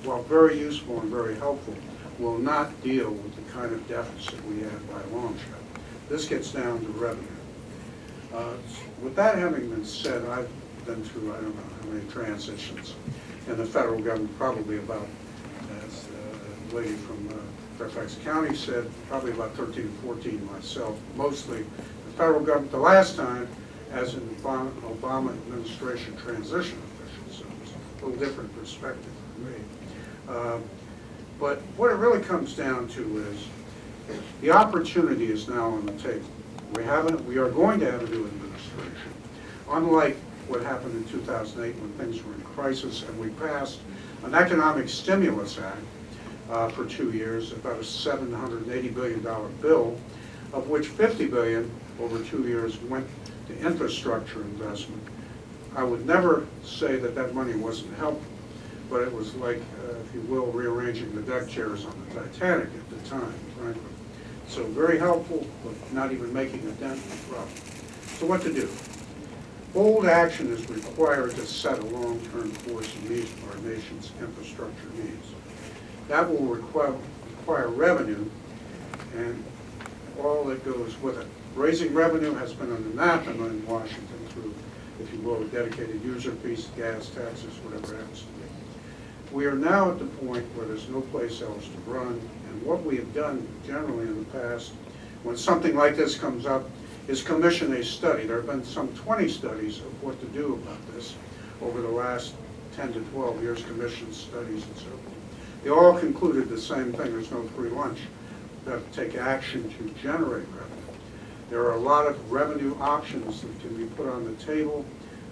while very useful and very helpful, will not deal with the kind of deficit we have by a long shot. This gets down to revenue. With that having been said, I've been through, I don't know how many transitions in the federal government, probably about, as the lady from Fairfax County said, probably about 13 or 14 myself, mostly the federal government, the last time as an Obama administration transition official, so it's a little different perspective for me. But what it really comes down to is the opportunity is now on the table. We are going to have a new administration. Unlike what happened in 2008 when things were in crisis and we passed an economic stimulus act for 2 years, about a $780 billion bill, of which $50 billion over 2 years went to infrastructure investment. I would never say that that money wasn't helpful, but it was like, if you will, rearranging the deck chairs on the Titanic at the time, frankly. So very helpful, but not even making a dent in the problem. So what to do? Bold action is required to set a long-term course and meet our nation's infrastructure needs. That will require revenue and all that goes with it. Raising revenue has been an anathema in Washington through, if you will, dedicated user fees, gas taxes, whatever it happens to be. We are now at the point where there's no place else to run, and what we have done generally in the past, when something like this comes up, is commission a study. There have been some 20 studies of what to do about this over the last 10 to 12 years, commission studies and so forth. They all concluded the same thing: there's no free lunch. We have to take action to generate revenue. There are a lot of revenue options that can be put on the table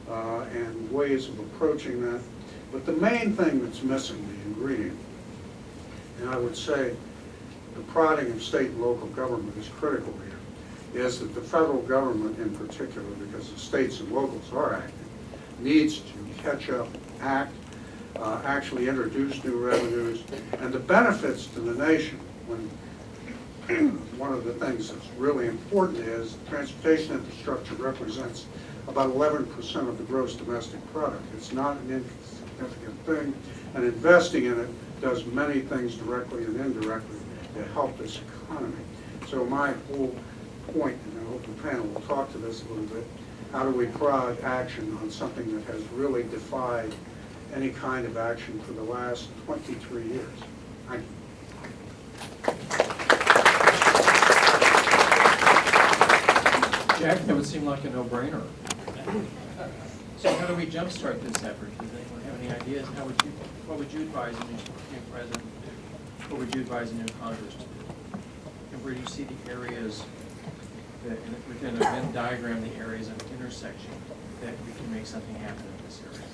and ways of approaching that. But the main thing that's missing, the ingredient, and I would say the prodding of state and local government is critical here, is that the federal government in particular, because the states and locals are acting, needs to catch up, act, actually introduce new revenues, and the benefits to the nation. When one of the things that's really important is transportation infrastructure represents about 11% of the gross domestic product. It's not an insignificant thing, and investing in it does many things directly and indirectly to help this economy. So my whole point, and I hope the panel will talk to this a little bit, how do we prod action on something that has really defied any kind of action for the last 23 years? Thank you. Jack, that would seem like a no-brainer. So how do we jumpstart this effort? Does anyone have any ideas? What would you advise a new president to do? What would you advise a new Congress to do? And where do you see the areas that, within a Venn diagram, the areas of intersection that we can make something happen in this area?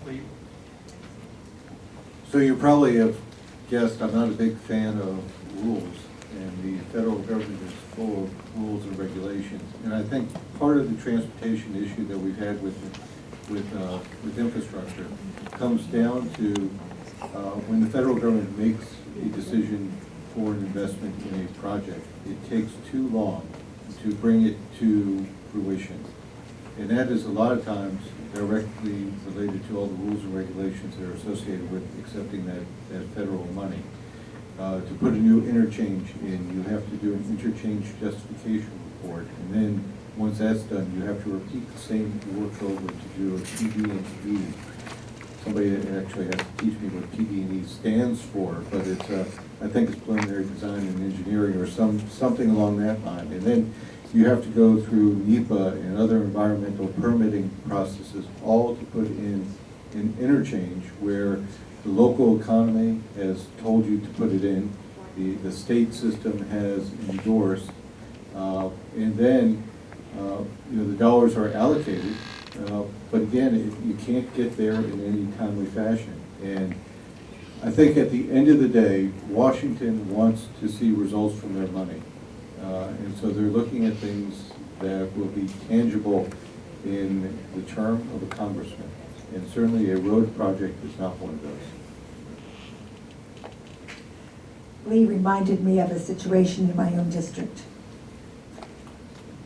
Lee? So you probably have guessed I'm not a big fan of rules, and the federal government is full of rules and regulations. And I think part of the transportation issue that we've had with infrastructure comes down to when the federal government makes a decision for an investment in a project, it takes too long to bring it to fruition. And that is a lot of times directly related to all the rules and regulations that are associated with accepting that federal money. To put a new interchange in, you have to do an interchange justification report, and then once that's done, you have to repeat the same work over to do a PD&E. Somebody actually has to teach me what PD&E stands for, but it's I think it's preliminary design and engineering or something along that line. And then you have to go through NEPA and other environmental permitting processes, all to put in an interchange where the local economy has told you to put it in, the state system has endorsed, and then the dollars are allocated, but again, you can't get there in any timely fashion. And I think at the end of the day, Washington wants to see results from their money. And so they're looking at things that will be tangible in the term of a congressman. And certainly a road project is not one of those. Lee reminded me of a situation in my own district.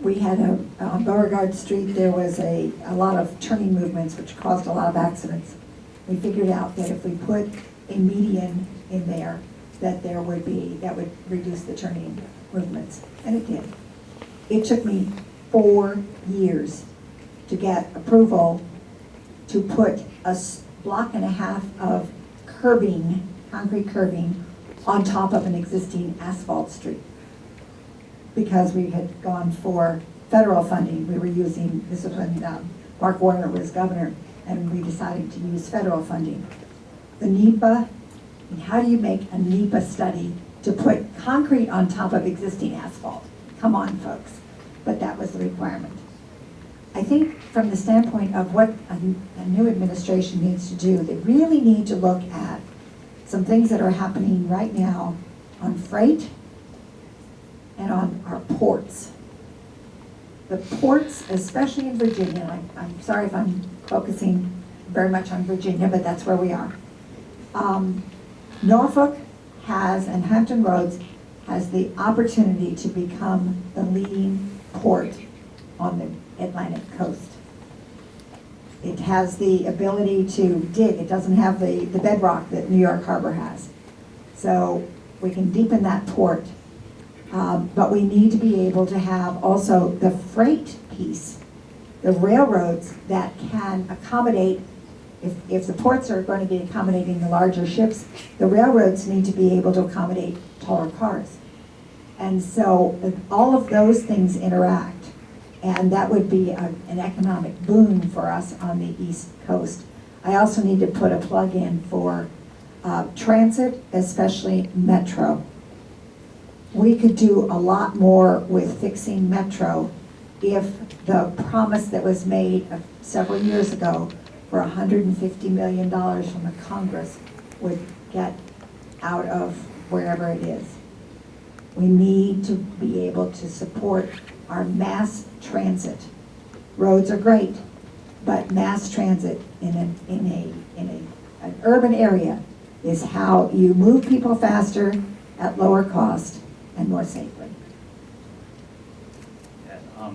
We had on Beauregard Street, there was a lot of turning movements which caused a lot of accidents. We figured out that if we put a median in there, that would reduce the turning movements, and it did. It took me 4 years to get approval to put a block and a half of curbing, concrete curbing, on top of an existing asphalt street. Because we had gone for federal funding, we were using, this was when Mark Warner was governor, and we decided to use federal funding. The NEPA, and how do you make a NEPA study to put concrete on top of existing asphalt? Come on, folks. But that was the requirement. I think from the standpoint of what a new administration needs to do, they really need to look at some things that are happening right now on freight and on our ports. The ports, especially in Virginia, I'm sorry if I'm focusing very much on Virginia, but that's where we are. Norfolk has, and Hampton Roads has the opportunity to become the leading port on the Atlantic coast. It has the ability to dig. It doesn't have the bedrock that New York Harbor has. So we can deepen that port. But we need to be able to have also the freight piece, the railroads that can accommodate, if the ports are going to be accommodating the larger ships, the railroads need to be able to accommodate taller cars. And so all of those things interact. And that would be an economic boon for us on the East Coast. I also need to put a plug in for transit, especially Metro. We could do a lot more with fixing Metro if the promise that was made several years ago for $150 million from the Congress would get out of wherever it is. We need to be able to support our mass transit. Roads are great, but mass transit in an urban area is how you move people faster at lower cost and more safely. Yeah,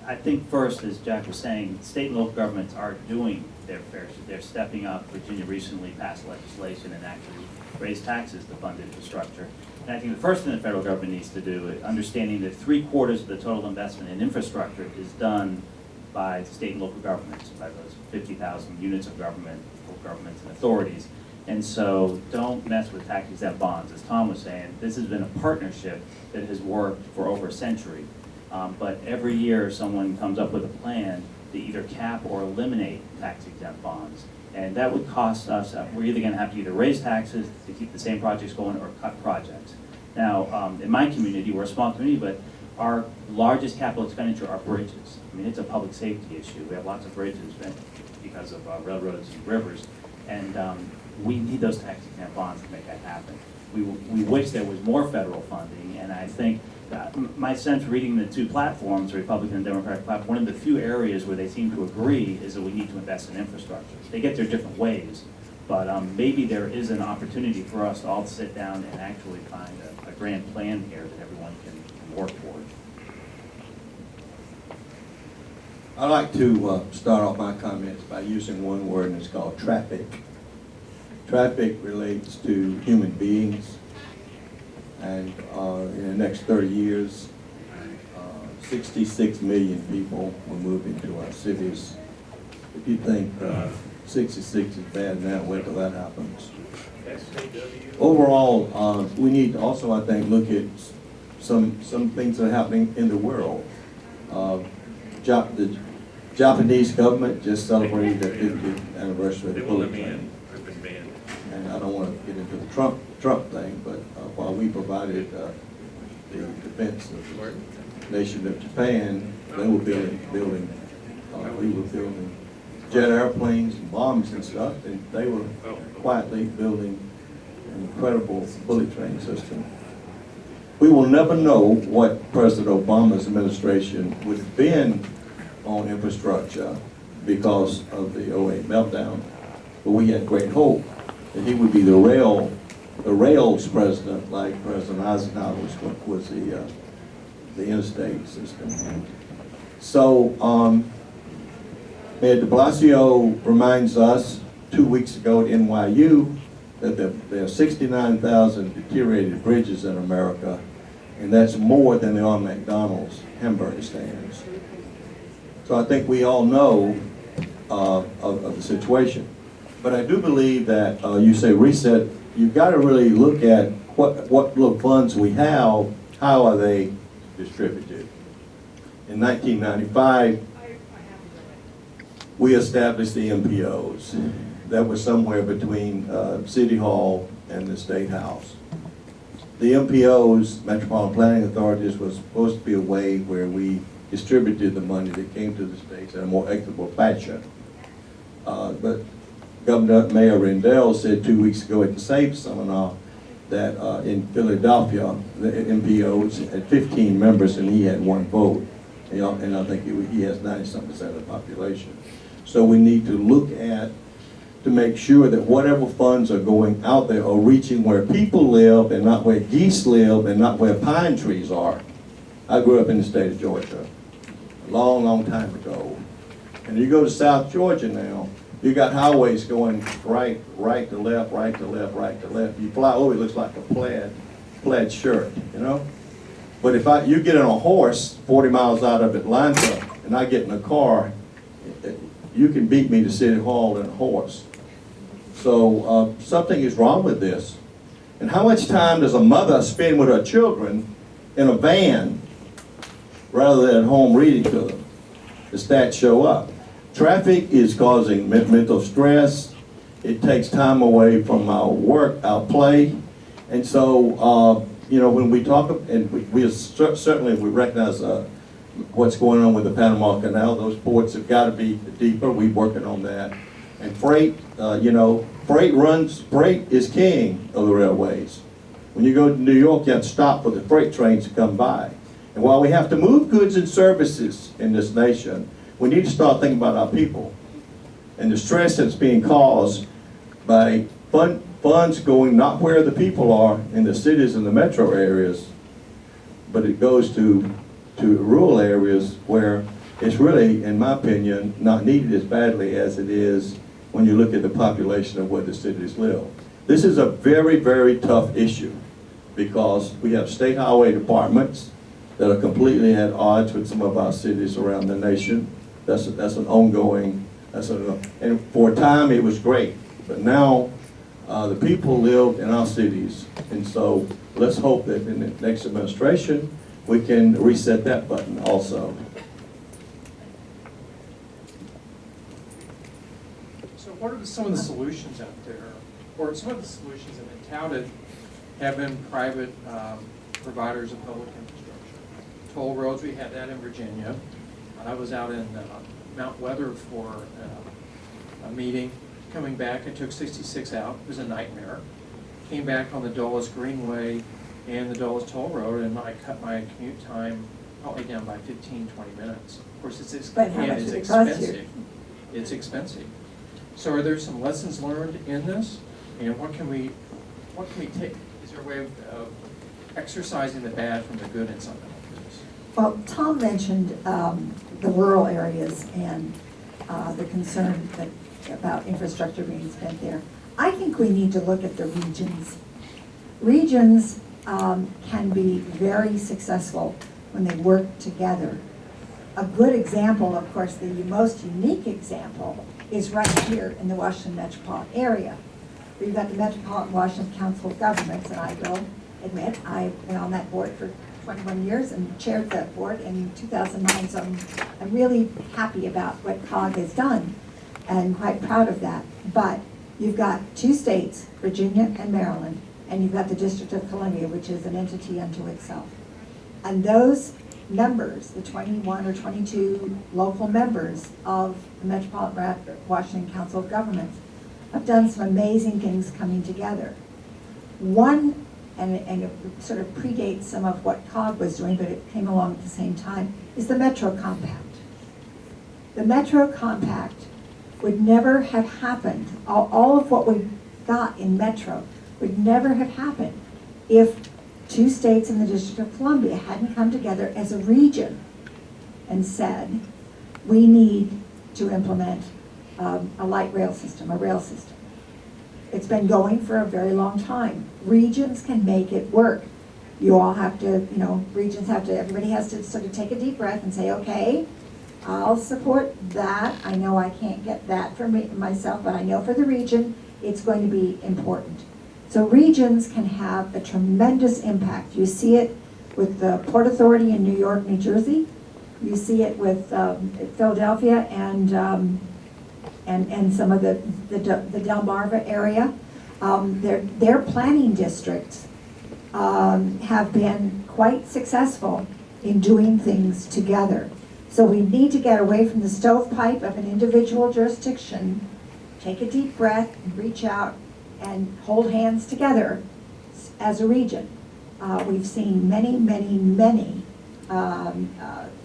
I think first, as Jack was saying, state and local governments are doing their fair share. They're stepping up. Virginia recently passed legislation and actually raised taxes to fund infrastructure. And I think the first thing the federal government needs to do is understanding that 3/4 of the total investment in infrastructure is done by state and local governments, by those 50,000 units of government, local governments and authorities. And so don't mess with tax-exempt bonds. As Tom was saying, this has been a partnership that has worked for over a century. But every year someone comes up with a plan to either cap or eliminate tax-exempt bonds. And that would cost us, we're either going to have to either raise taxes to keep the same projects going or cut projects. Now, in my community, we're a small community, but our largest capital expenditure are bridges. I mean, it's a public safety issue. We have lots of bridges because of railroads and rivers. And we need those tax-exempt bonds to make that happen. We wish there was more federal funding, and I think my sense reading the two platforms, the Republican and Democratic platform, one of the few areas where they seem to agree is that we need to invest in infrastructure. They get there different ways, but maybe there is an opportunity for us to all sit down and actually find a grand plan here that everyone can work toward. I'd like to start off my comments by using one word, and it's called traffic. Traffic relates to human beings, and in the next 30 years, 66 million people will move into our cities. If you think 66 is bad now, wait till that happens. Overall, we need to also, I think, look at some things that are happening in the world. The Japanese government just celebrated the 50th anniversary of the bullet train. And I don't want to get into the Trump thing, but while we provided the defense of the nation of Japan, they were building jet airplanes and bombs and stuff, and they were quietly building an incredible bullet train system. we will never know what President Obama's administration would have been on infrastructure because of the '08 meltdown. But we had great hope that he would be the rails president, like President Eisenhower was the interstate system. So, Mayor de Blasio reminds us 2 weeks ago at NYU that there are 69,000 deteriorated bridges in America, and that's more than there are McDonald's hamburger stands. So I think we all know of the situation. But I do believe that you say reset, you've got to really look at what little funds we have, how are they distributed. In 1995, we established the MPOs. That was somewhere between City Hall and the State House. The MPOs, Metropolitan Planning Authorities, was supposed to be a way where we distributed the money that came to the states in a more equitable fashion. But Governor Mayor Rendell said 2 weeks ago at the SAFE seminar that in Philadelphia, the MPOs had 15 members and he had 1 vote. And I think he has 90-something% of the population. So we need to look at, to make sure that whatever funds are going out there are reaching where people live and not where geese live and not where pine trees are. I grew up in the state of Georgia a long, long time ago. And you go to South Georgia now, you got highways going right to left, right to left, right to left. You fly over, it looks like a plaid shirt, you know? But if you get on a horse 40 miles out of Atlanta and I get in a car, you can beat me to City Hall in a horse. So something is wrong with this. And how much time does a mother spend with her children in a van rather than at home reading to them? The stats show up. Traffic is causing mental stress. It takes time away from our work, our play. And so, you know, when we talk, and we certainly recognize what's going on with the Panama Canal. Those ports have got to be deeper. We're working on that. And freight, you know, freight is king of the railways. When you go to New York, you have to stop for the freight trains to come by. And while we have to move goods and services in this nation, we need to start thinking about our people and the stress that's being caused by funds going not where the people are in the cities and the metro areas, but it goes to rural areas where it's really, in my opinion, not needed as badly as it is when you look at the population of where the cities live. This is a very, very tough issue because we have state highway departments that are completely at odds with some of our cities around the nation. That's an ongoing, and for a time it was great, but now the people live in our cities, and so let's hope that in the next administration we can reset that button also. So what are some of the solutions out there, or some of the solutions that have been touted have been private providers of public infrastructure? Toll roads, we had that in Virginia. I was out in Mount Weather for a meeting. Coming back, I took 66 out. It was a nightmare. Came back on the Dulles Greenway and the Dulles Toll Road, and I cut my commute time probably down by 15, 20 minutes. Of course, it's expensive. It's expensive. So are there some lessons learned in this? And what can we take? Is there a way of exercising the bad from the good in something like this? Well, Tom mentioned the rural areas and the concern about infrastructure being spent there. I think we need to look at the regions. Regions can be very successful when they work together. A good example, of course, the most unique example is right here in the Washington metropolitan area. We've got the Metropolitan Washington Council of Governments, and I will admit I've been on that board for 21 years and chaired that board in 2009, so I'm really happy about what COG has done and quite proud of that. But you've got 2 states, Virginia and Maryland, and you've got the District of Columbia, which is an entity unto itself. And those members, the 21 or 22 local members of the Metropolitan Washington Council of Governments, have done some amazing things coming together. One and it sort of predates some of what COG was doing, but it came along at the same time, is the Metro Compact. The Metro Compact would never have happened, all of what we got in Metro would never have happened if 2 states in the District of Columbia hadn't come together as a region and said, we need to implement a light rail system, a rail system. It's been going for a very long time. Regions can make it work. You all have to, regions have to, everybody has to sort of take a deep breath and say, okay, I'll support that. I know I can't get that for myself, but I know for the region, it's going to be important. So regions can have a tremendous impact. You see it with the Port Authority in New York, New Jersey. You see it with Philadelphia and some of the Delmarva area. Their planning districts have been quite successful in doing things together. So we need to get away from the stovepipe of an individual jurisdiction, take a deep breath, and reach out and hold hands together as a region. We've seen many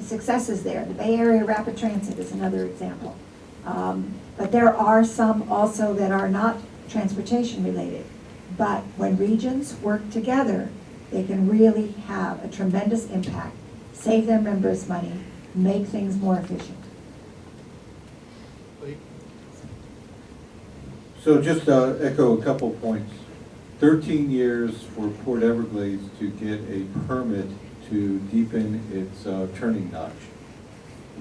successes there. The Bay Area Rapid Transit is another example. But there are some also that are not transportation related. But when regions work together, they can really have a tremendous impact, save their members money, make things more efficient. So just echo a couple points. 13 years for Port Everglades to get a permit to deepen its turning notch.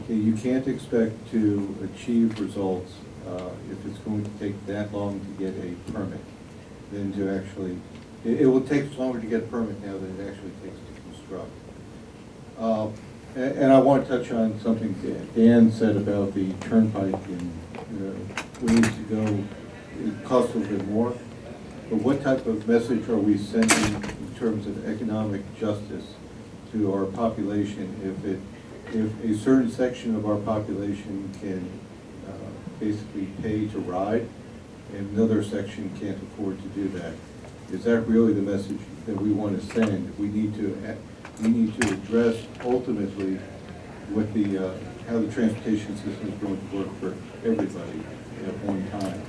Okay, you can't expect to achieve results if it's going to take that long to get a permit than to actually, it will take longer to get a permit now than it actually takes to construct. And I want to touch on something Dan said about the turnpike and ways to go. It costs a little bit more, but what type of message are we sending in terms of economic justice to our population if a certain section of our population can basically pay to ride and another section can't afford to do that? Is that really the message that we want to send? We need to address ultimately what how the transportation system is going to work for everybody at one time.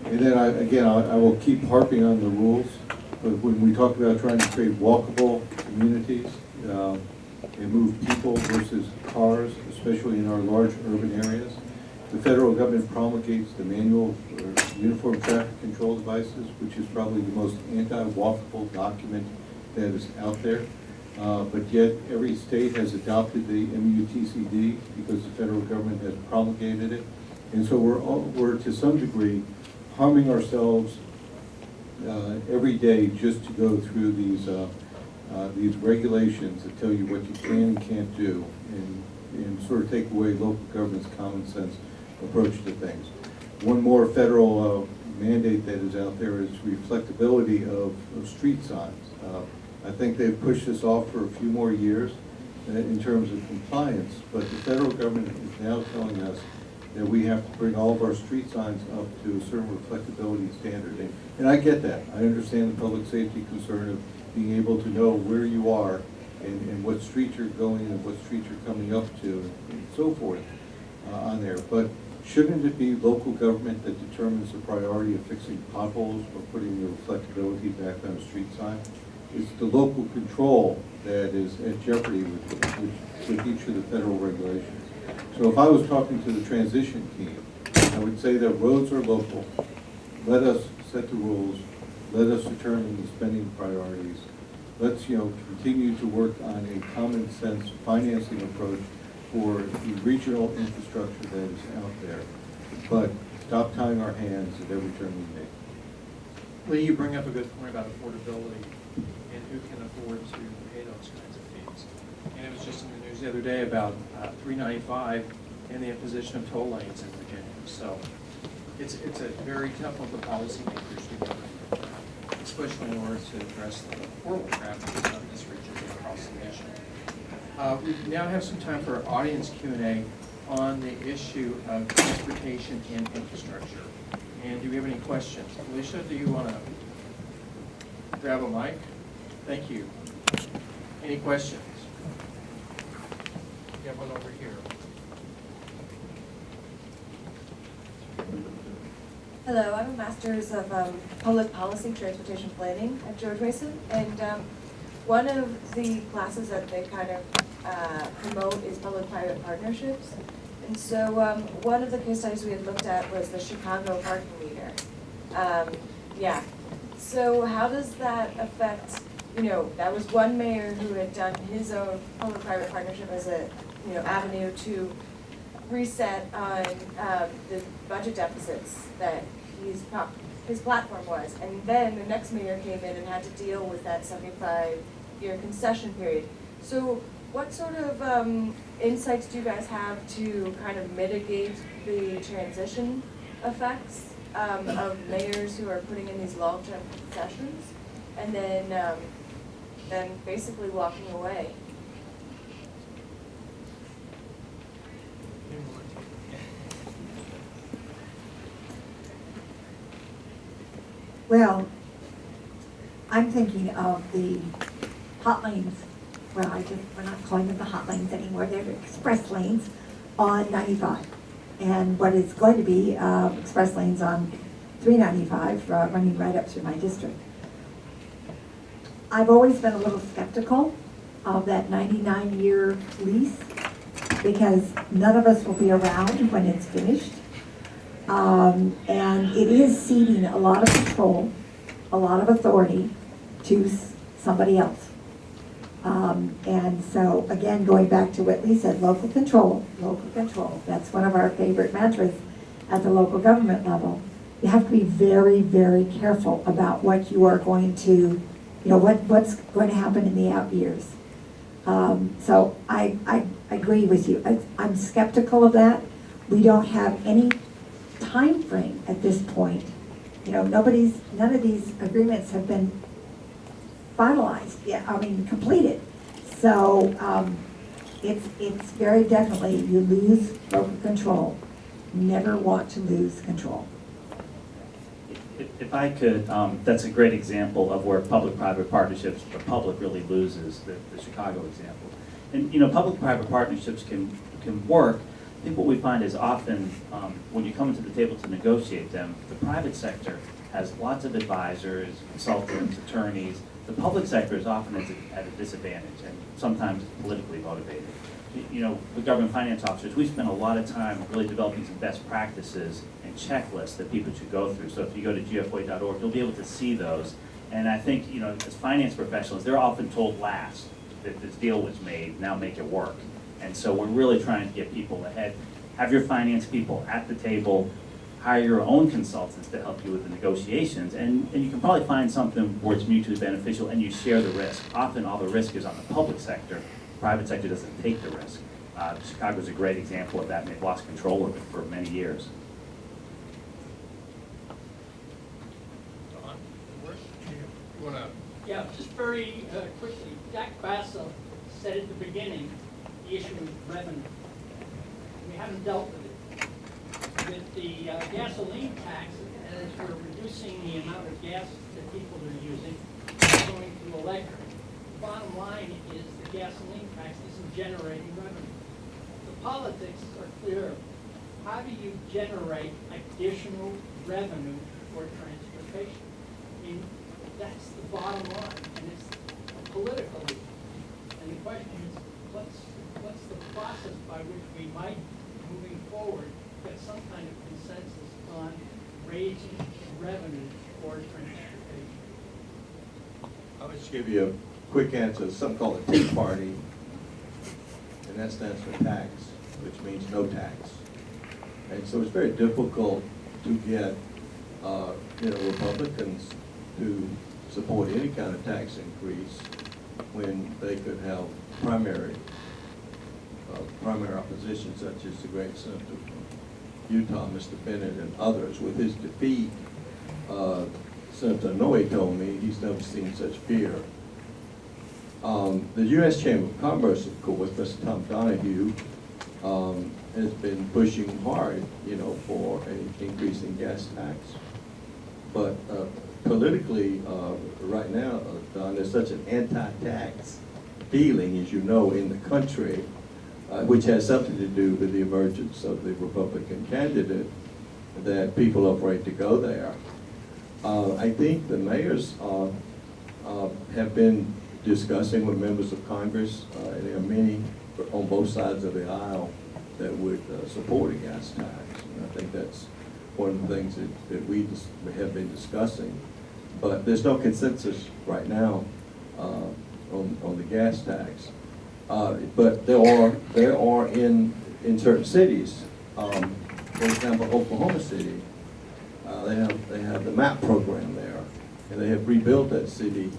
And then I will keep harping on the rules, but when we talk about trying to create walkable communities and move people versus cars, especially in our large urban areas, the federal government promulgates the manual for uniform traffic control devices, which is probably the most anti-walkable document that is out there. But yet every state has adopted the MUTCD because the federal government has promulgated it. And so we're to some degree harming ourselves every day just to go through these regulations that tell you what you can and can't do and sort of take away local government's common sense approach to things. One more federal mandate that is out there is reflectability of street signs. I think they've pushed this off for a few more years in terms of compliance, but the federal government is now telling us that we have to bring all of our street signs up to a certain reflectability standard. And I get that. I understand the public safety concern of being able to know where you are and what street you're going and what street you're coming up to and so forth on there. But shouldn't it be local government that determines the priority of fixing potholes or putting the reflectability back on a street sign? It's the local control that is at jeopardy with each of the federal regulations. So if I was talking to the transition team, I would say that roads are local. Let us set the rules. Let us determine the spending priorities. Let's continue to work on a common sense financing approach for the regional infrastructure that is out there. But stop tying our hands at every turn we make. Lee, you bring up a good point about affordability and who can afford to pay those kinds of fees. And it was just in the news the other day about $3.95 and the imposition of toll lanes in Virginia. So it's a very tough one for policymakers to get, especially in order to address the horrible traffic in this region and across the nation. We now have some time for audience Q&A on the issue of transportation and infrastructure. And do we have any questions? Alicia, do you want to grab a mic? Thank you. Any questions? We have one over here. Hello, I'm a Master's of Public Policy Transportation Planning at George Mason, and one of the classes that they kind of promote is public-private partnerships. And so one of the case studies we had looked at was the Chicago parking meter. Yeah, so how does that affect, that was one mayor who had done his own public-private partnership as a, avenue to reset on the budget deficits that his platform was. And then the next mayor came in and had to deal with that 75-year concession period. So what sort of insights do you guys have to kind of mitigate the transition effects of mayors who are putting in these long-term concessions and then basically walking away? Well, I'm thinking of the hot lanes, we're not calling them the hot lanes anymore, they're the express lanes on 95. And what is going to be express lanes on 395 running right up through my district. I've always been a little skeptical of that 99-year lease because none of us will be around when it's finished. And it is ceding a lot of control, a lot of authority to somebody else. And so, again, going back to what Lee said, local control. That's one of our favorite mantras at the local government level. You have to be very, very careful about what you are going to, what's going to happen in the out years. So I agree with you. I'm skeptical of that. We don't have any time frame at this point. None of these agreements have been finalized yet, completed. So it's very definitely, you lose local control. Never want to lose control. If I could, that's a great example of where public-private partnerships, the public really loses, the Chicago example. And public-private partnerships can work. I think what we find is often when you come to the table to negotiate them, the private sector has lots of advisors, consultants, attorneys. The public sector is often at a disadvantage and sometimes politically motivated. With government finance officers, we spend a lot of time really developing some best practices and checklists that people should go through. So if you go to gfa.org, you'll be able to see those. And I think, as finance professionals, they're often told last that this deal was made, now make it work. And so we're really trying to get people ahead. Have your finance people at the table, hire your own consultants to help you with the negotiations, and you can probably find something where it's mutually beneficial and you share the risk. Often all the risk is on the public sector. The private sector doesn't take the risk. Chicago's a great example of that, and they've lost control of it for many years. Yeah, just very quickly, Jack Basso said at the beginning, the issue of revenue. We haven't dealt with it. With the gasoline tax, as we're reducing the amount of gas that people are using, going to electric. The bottom line is the gasoline tax isn't generating revenue. The politics are clear. How do you generate additional revenue for transportation? I mean, that's the bottom line, and it's political. And the question is, what's the process by which we might, moving forward, get some kind of consensus on raising revenue for transportation? I'll just give you a quick answer. Something called a Tea Party, and that stands for tax, which means no tax. And so it's very difficult to get Republicans to support any kind of tax increase when they could have primary opposition, such as the great senator from Utah, Mr. Bennett, and others. With his defeat, Senator Noe told me he's never seen such fear. The U.S. Chamber of Commerce, of course, Mr. Tom Donahue, has been pushing hard, for an increase in gas tax. But politically, right now, Don, there's such an anti-tax feeling, as you know, in the country, which has something to do with the emergence of the Republican candidate, that people are afraid to go there. I think the mayors have been discussing with members of Congress, and there are many on both sides of the aisle that would support a gas tax. And I think that's one of the things that we have been discussing. But there's no consensus right now on the gas tax. But there are in certain cities, for example, Oklahoma City, they have the MAP program there, and they have rebuilt that city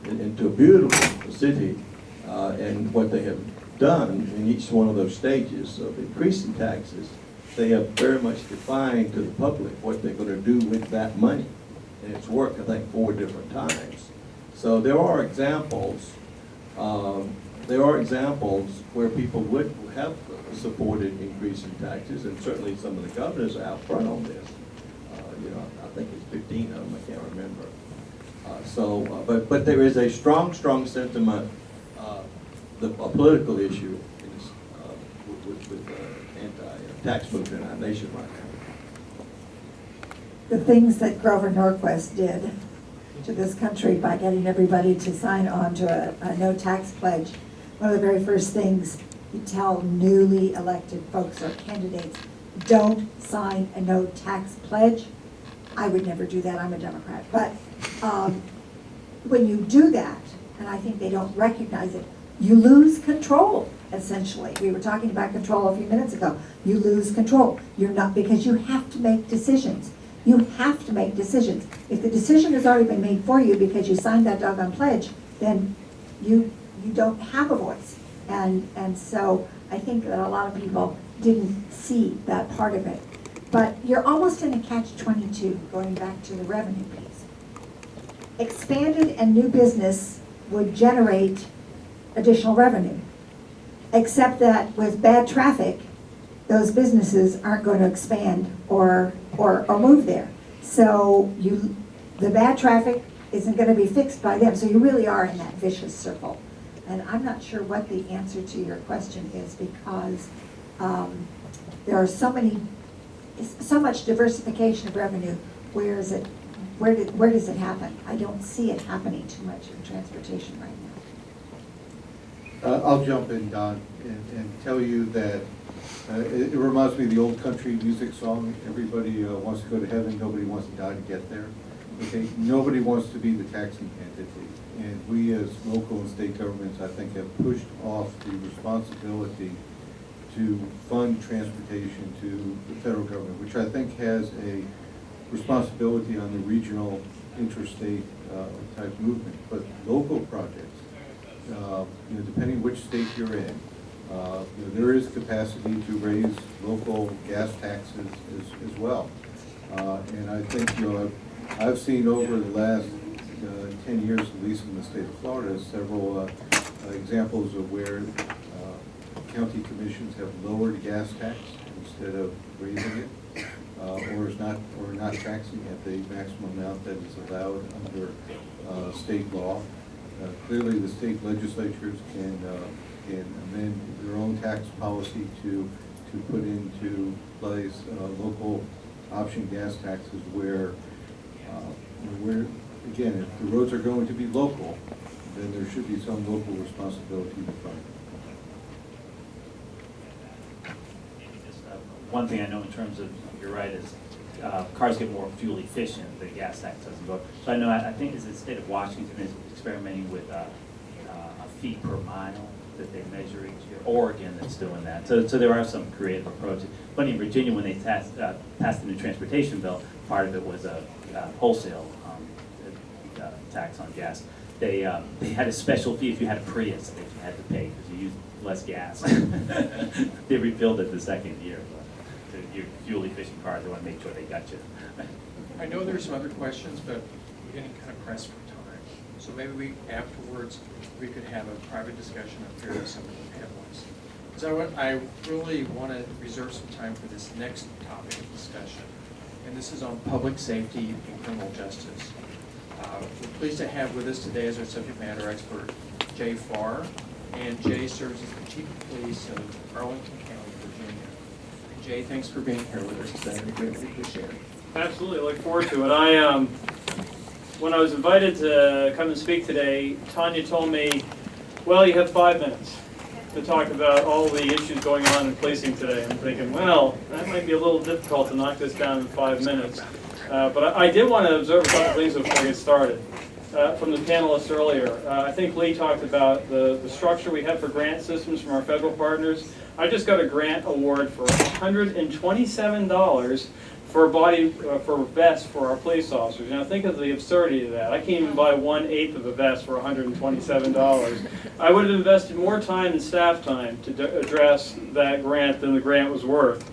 into a beautiful city. And what they have done in each one of those stages of increasing taxes, they have very much defined to the public what they're going to do with that money. And it's worked, I think, 4 different times. So there are examples. There are examples where people would have supported increasing taxes, and certainly some of the governors are out front on this. I think it's 15 of them. I can't remember. But there is a strong sentiment. A political issue is with anti-tax movement in our nation right now. The things that Grover Norquist did to this country by getting everybody to sign on to a no tax pledge, one of the very first things you tell newly elected folks or candidates, don't sign a no tax pledge. I would never do that, I'm a Democrat. But when you do that, and I think they don't recognize it, you lose control, essentially. We were talking about control a few minutes ago. You lose control. You're not, because you have to make decisions. You have to make decisions. If the decision has already been made for you because you signed that doggone pledge, then you don't have a voice. And so I think that a lot of people didn't see that part of it. But you're almost in a catch-22, going back to the revenue piece. Expanded and new business would generate additional revenue, except that with bad traffic, those businesses aren't going to expand or move there. So the bad traffic isn't going to be fixed by them. So you really are in that vicious circle. And I'm not sure what the answer to your question is, because there are so much diversification of revenue. Where does it happen? I don't see it happening too much in transportation right now. I'll jump in, Don, and tell you that it reminds me of the old country music song, everybody wants to go to heaven, nobody wants to die to get there. Okay, nobody wants to be the taxing entity. And we as local and state governments, I think, have pushed off the responsibility to fund transportation to the federal government, which I think has a responsibility on the regional, interstate type movement. But local projects, depending which state you're in, there is capacity to raise local gas taxes as well. And I think, I've seen over the last 10 years, at least in the state of Florida, several examples of where county commissions have lowered gas tax instead of raising it, or not taxing at the maximum amount that is allowed under state law. Clearly, the state legislatures can amend their own tax policy to put into place local option gas taxes where, again, if the roads are going to be local, then there should be some local responsibility to fund. One thing I know in terms of, you're right, is cars get more fuel efficient, the gas tax doesn't go up. So I know, I think it's the state of Washington is experimenting with a fee per mile that they measure each year. Oregon is doing that. So there are some creative approaches. But in Virginia, when they passed the new transportation bill, part of it was a wholesale tax on gas. They had a special fee if you had a Prius that you had to pay because you used less gas. They repealed it the second year. Your fuel efficient cars, they want to make sure they got you. I know there's some other questions, but we're getting kind of pressed for time. So maybe afterwards, we could have a private discussion up here with some of the panelists. So I really want to reserve some time for this next topic of discussion. And this is on public safety and criminal justice. We're pleased to have with us today as our subject matter expert, Jay Farr, and Jay serves as the Chief of Police of Arlington County, Virginia. Jay, thanks for being here with us today. We greatly appreciate it. Absolutely, I look forward to it. When I was invited to come and speak today, Tanya told me, well, you have 5 minutes to talk about all the issues going on in policing today. I'm thinking, well, that might be a little difficult to knock this down in 5 minutes. But I did want to observe a couple things before I get started. From the panelists earlier, I think Lee talked about the structure we have for grant systems from our federal partners. I just got a grant award for $127 for a body, for vests for our police officers. Now think of the absurdity of that. I can't even buy 1/8 of a vest for $127. I would have invested more time and staff time to address that grant than the grant was worth.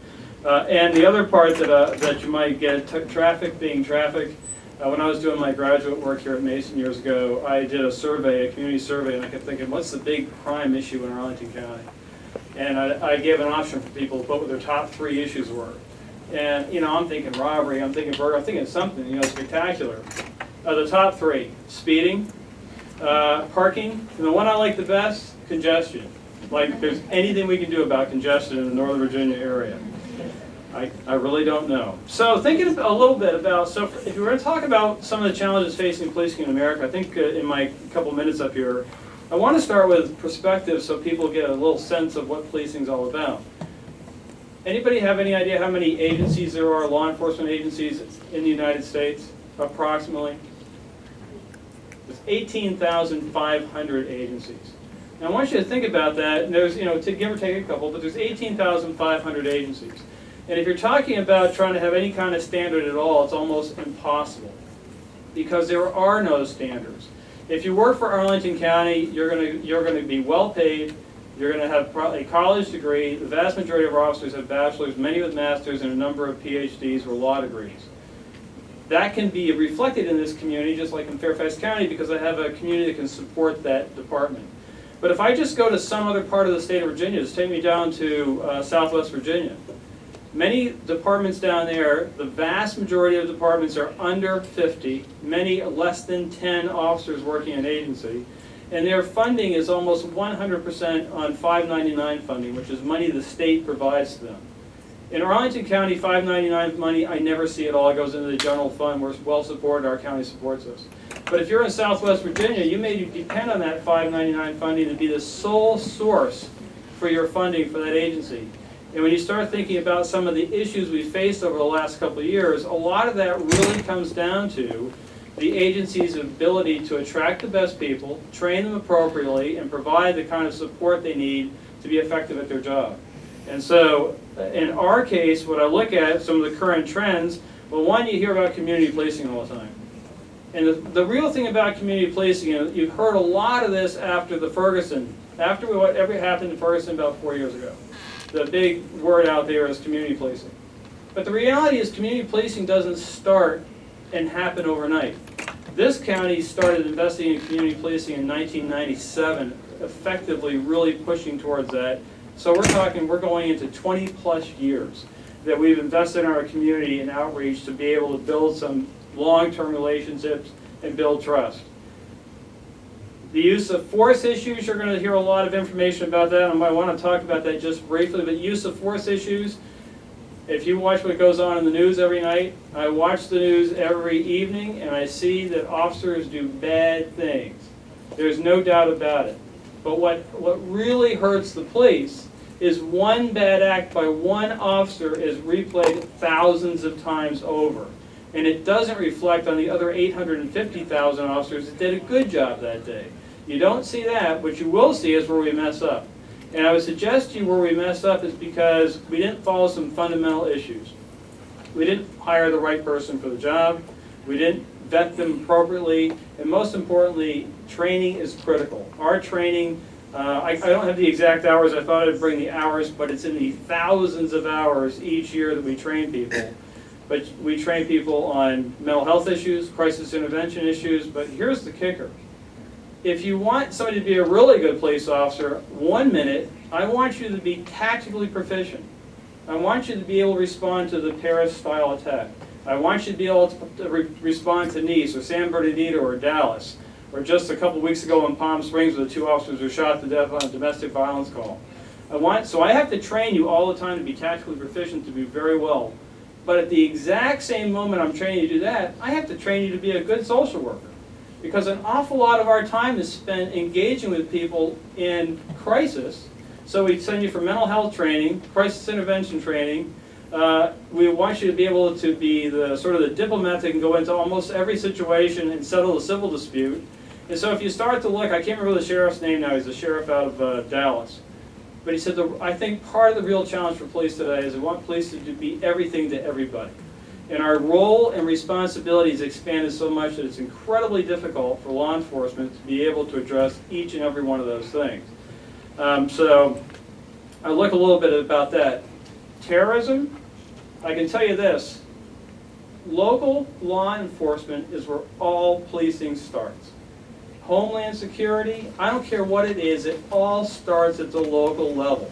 And the other part that you might get, traffic being traffic. When I was doing my graduate work here at Mason years ago, I did a survey, a community survey, and I kept thinking, what's the big crime issue in Arlington County? And I gave an option for people to put what their top 3 issues were. And, you know, I'm thinking robbery, I'm thinking murder, I'm thinking something, you know, spectacular. The top 3, speeding, parking, and the one I like the best, congestion. Like, if there's anything we can do about congestion in the Northern Virginia area. I really don't know. So thinking a little bit about, so if we're going to talk about some of the challenges facing policing in America, I think in my couple minutes up here, I want to start with perspective so people get a little sense of what policing is all about. Anybody have any idea how many agencies there are, law enforcement agencies in the United States, approximately? There's 18,500 agencies. Now I want you to think about that, and there's, you know, to give or take a couple, but there's 18,500 agencies. And if you're talking about trying to have any kind of standard at all, it's almost impossible because there are no standards. If you work for Arlington County, you're going to be well paid. You're going to have a college degree. The vast majority of our officers have bachelors, many with masters, and a number of PhDs or law degrees. That can be reflected in this community, just like in Fairfax County, because I have a community that can support that department. But if I just go to some other part of the state of Virginia, just take me down to Southwest Virginia. Many departments down there, the vast majority of departments are under 50, many less than 10 officers working in agency, and their funding is almost 100% on 599 funding, which is money the state provides to them. In Arlington County, 599 money, I never see it all. It goes into the general fund. We're well supported. Our county supports us. But if you're in Southwest Virginia, you may depend on that 599 funding to be the sole source for your funding for that agency. And when you start thinking about some of the issues we faced over the last couple of years, a lot of that really comes down to the agency's ability to attract the best people, train them appropriately, and provide the kind of support they need to be effective at their job. And so, in our case, what I look at, some of the current trends, well, one, you hear about community policing all the time. And the real thing about community policing, you've heard a lot of this after whatever happened in Ferguson about 4 years ago. The big word out there is community policing. But the reality is community policing doesn't start and happen overnight. This county started investing in community policing in 1997, effectively really pushing towards that. So we're going into 20+ years that we've invested in our community and outreach to be able to build some long-term relationships and build trust. The use of force issues, you're going to hear a lot of information about that. I might want to talk about that just briefly, but use of force issues, if you watch what goes on in the news every night, I watch the news every evening and I see that officers do bad things. There's no doubt about it. But what really hurts the police is one bad act by one officer is replayed thousands of times over. And it doesn't reflect on the other 850,000 officers that did a good job that day. You don't see that. What you will see is where we mess up. And I would suggest to you where we mess up is because we didn't follow some fundamental issues. We didn't hire the right person for the job. We didn't vet them appropriately. And most importantly, training is critical. Our training, I don't have the exact hours. I thought I'd bring the hours, but it's in the thousands of hours each year that we train people. But we train people on mental health issues, crisis intervention issues, but here's the kicker. If you want somebody to be a really good police officer, 1 minute, I want you to be tactically proficient. I want you to be able to respond to the Paris-style attack. I want you to be able to respond to Nice or San Bernardino or Dallas, or just a couple weeks ago in Palm Springs where the 2 officers were shot to death on a domestic violence call. So I have to train you all the time to be tactically proficient, to do very well. But at the exact same moment I'm training you to do that, I have to train you to be a good social worker. Because an awful lot of our time is spent engaging with people in crisis. So we send you for mental health training, crisis intervention training. We want you to be able to be the sort of the diplomat that can go into almost every situation and settle a civil dispute. And so if you start to look, I can't remember the sheriff's name now, he's the sheriff out of Dallas. But he said, I think part of the real challenge for police today is we want police to be everything to everybody. And our role and responsibilities expanded so much that it's incredibly difficult for law enforcement to be able to address each and every one of those things. So I look a little bit about that. Terrorism, I can tell you this, local law enforcement is where all policing starts. Homeland security, I don't care what it is, it all starts at the local level.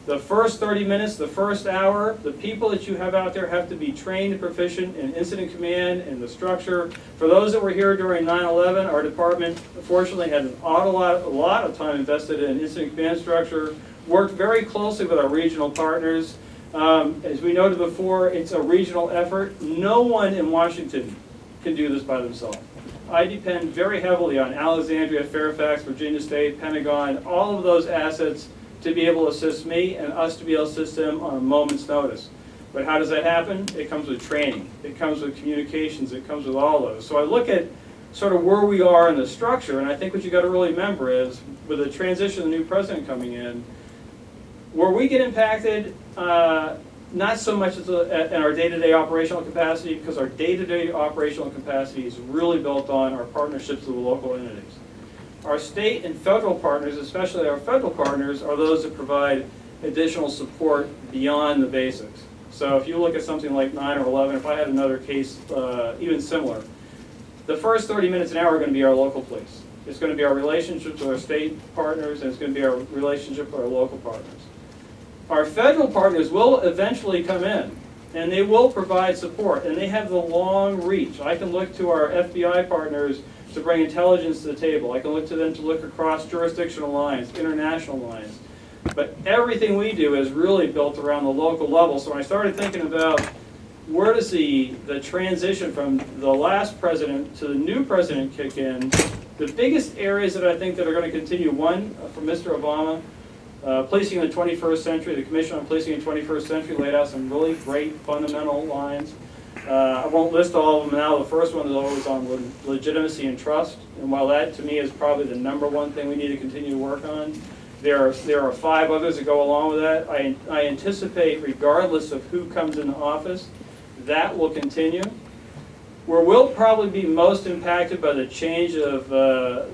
The first 30 minutes, the first hour, the people that you have out there have to be trained and proficient in incident command and the structure. For those that were here during 9/11, our department fortunately had a lot of time invested in incident command structure, worked very closely with our regional partners. As we noted before, it's a regional effort. No one in Washington can do this by themselves. I depend very heavily on Alexandria, Fairfax, Virginia State, Pentagon, all of those assets to be able to assist me and us to be able to assist them on a moment's notice. But how does that happen? It comes with training. It comes with communications. It comes with all those. So I look at sort of where we are in the structure, and I think what you got to really remember is with the transition of the new president coming in, where we get impacted, not so much in our day-to-day operational capacity, because our day-to-day operational capacity is really built on our partnerships with the local entities. Our state and federal partners, especially our federal partners, are those that provide additional support beyond the basics. So if you look at something like 9 or 11, if I had another case even similar, the first 30 minutes an hour are going to be our local police. It's going to be our relationships with our state partners, and it's going to be our relationship with our local partners. Our federal partners will eventually come in, and they will provide support, and they have the long reach. I can look to our FBI partners to bring intelligence to the table. I can look to them to look across jurisdictional lines, international lines. But everything we do is really built around the local level. So when I started thinking about where does the transition from the last president to the new president kick in, the biggest areas that I think that are going to continue, one, from Mr. Obama, Policing in the 21st Century, the Commission on Policing in the 21st Century laid out some really great fundamental lines. I won't list all of them now. The first one is always on legitimacy and trust. And while that, to me, is probably the #1 thing we need to continue to work on, there are 5 others that go along with that. I anticipate, regardless of who comes into office, that will continue. Where we'll probably be most impacted by the change of the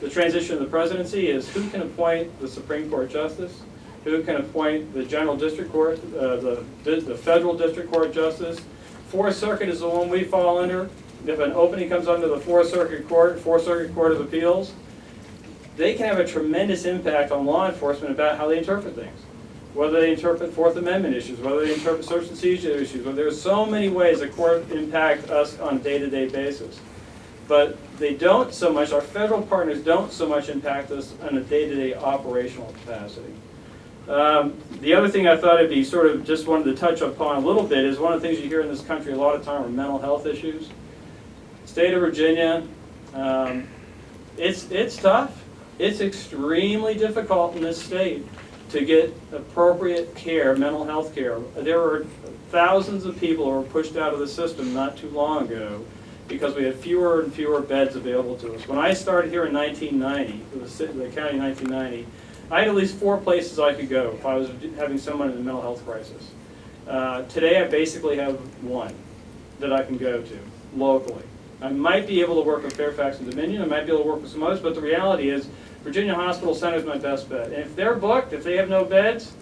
transition of the presidency is who can appoint the Supreme Court Justice, who can appoint the General District Court, the Federal District Court Justice. 4th Circuit is the one we fall under. If an opening comes under the 4th Circuit Court of Appeals, they can have a tremendous impact on law enforcement about how they interpret things. Whether they interpret Fourth Amendment issues, whether they interpret search and seizure issues, whether there's so many ways that court impact us on a day-to-day basis. But they don't so much, our federal partners don't so much impact us on a day-to-day operational capacity. The other thing I thought I'd be sort of just wanted to touch upon a little bit is one of the things you hear in this country a lot of time are mental health issues. State of Virginia, it's tough. It's extremely difficult in this state to get appropriate care, mental health care. There were thousands of people who were pushed out of the system not too long ago because we had fewer and fewer beds available to us. When I started here in 1990, the county in 1990, I had at least 4 places I could go if I was having someone in a mental health crisis. Today I basically have 1 that I can go to locally. I might be able to work with Fairfax and Dominion, I might be able to work with some others, but the reality is Virginia Hospital Center is my best bet. And if they're booked, if they have no beds,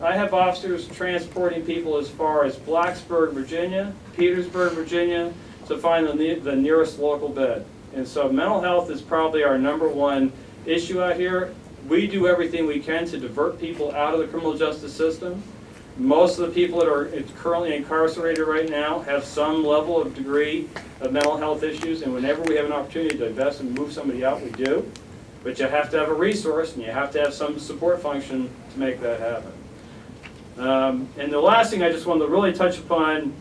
I have officers transporting people as far as Blacksburg, Virginia, Petersburg, Virginia, to find the nearest local bed. And so mental health is probably our #1 issue out here. We do everything we can to divert people out of the criminal justice system. Most of the people that are currently incarcerated right now have some level of degree of mental health issues, and whenever we have an opportunity to divest and move somebody out, we do. But you have to have a resource, and you have to have some support function to make that happen. And the last thing I just wanted to really touch upon,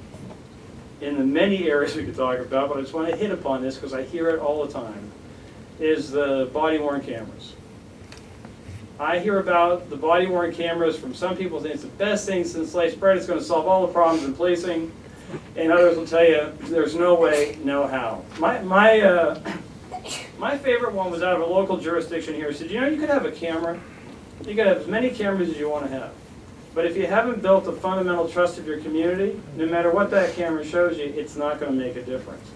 in the many areas we could talk about, but I just want to hit upon this because I hear it all the time, is the body-worn cameras. I hear about the body-worn cameras from some people saying it's the best thing since sliced bread, it's going to solve all the problems in policing, and others will tell you there's no way, no how. My favorite one was out of a local jurisdiction here. It said, you know, you could have a camera, you could have as many cameras as you want to have. But if you haven't built a fundamental trust of your community, no matter what that camera shows you, it's not going to make a difference.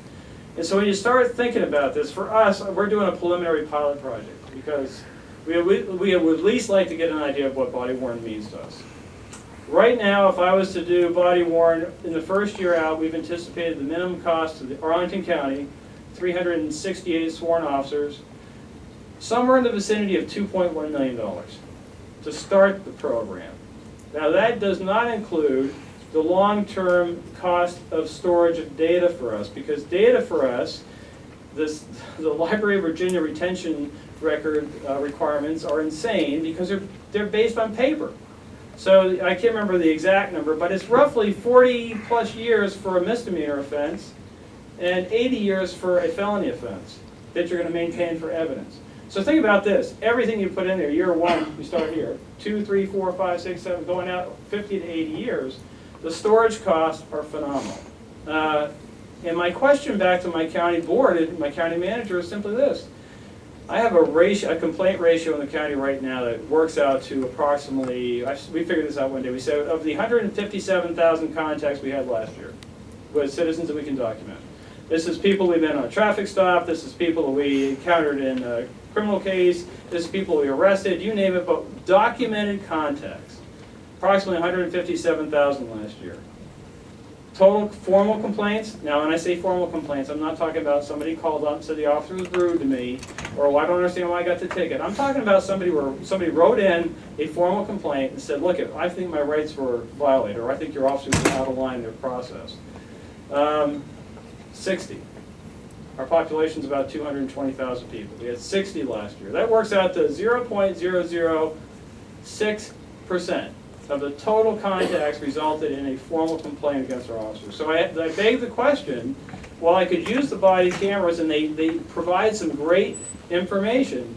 And so when you start thinking about this, for us, we're doing a preliminary pilot project because we would at least like to get an idea of what body-worn means to us. Right now, if I was to do body-worn, in the first year out, we've anticipated the minimum cost to the Arlington County, 368 sworn officers, somewhere in the vicinity of $2.1 million to start the program. Now that does not include the long-term cost of storage of data for us, because data for us, the Library of Virginia retention record requirements are insane because they're based on paper. So I can't remember the exact number, but it's roughly 40 plus years for a misdemeanor offense and 80 years for a felony offense that you're going to maintain for evidence. So think about this. Everything you put in there, year one, you start here, 2, 3, 4, 5, 6, 7, going out 50 to 80 years, the storage costs are phenomenal. And my question back to my county board and my county manager is simply this. I have a complaint ratio in the county right now that works out to approximately, we figured this out one day, we said of the 157,000 contacts we had last year with citizens that we can document. This is people we've been on a traffic stop, this is people that we encountered in a criminal case, this is people we arrested, you name it, but documented contacts. Approximately 157,000 last year. Total formal complaints, now when I say formal complaints, I'm not talking about somebody called up and said the officer was rude to me, or well, I don't understand why I got the ticket. I'm talking about somebody where somebody wrote in a formal complaint and said, look, I think my rights were violated, or I think your officers were out of line in their process. 60. Our population's about 220,000 people. We had 60 last year. That works out to 0.006% of the total contacts resulted in a formal complaint against our officers. So I beg the question, while I could use the body cameras and they provide some great information,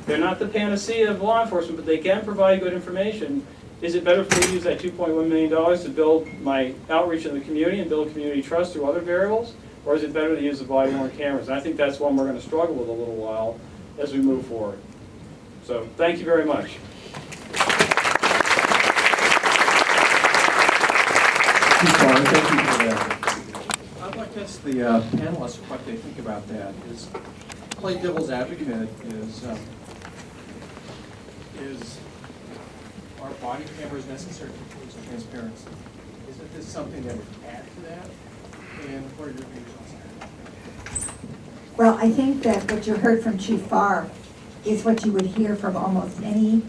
they're not the panacea of law enforcement, but they can provide good information. Is it better for me to use that $2.1 million to build my outreach in the community and build community trust through other variables? Or is it better to use the body-worn cameras? And I think that's one we're going to struggle with a little while as we move forward. So thank you very much. Thank you for that. I'd like to ask the panelists what they think about that. Is play devil's advocate is are body cameras necessary for police transparency? Isn't this something that would add to that? And what are your views on that? Well, I think that what you heard from Chief Farr is what you would hear from almost any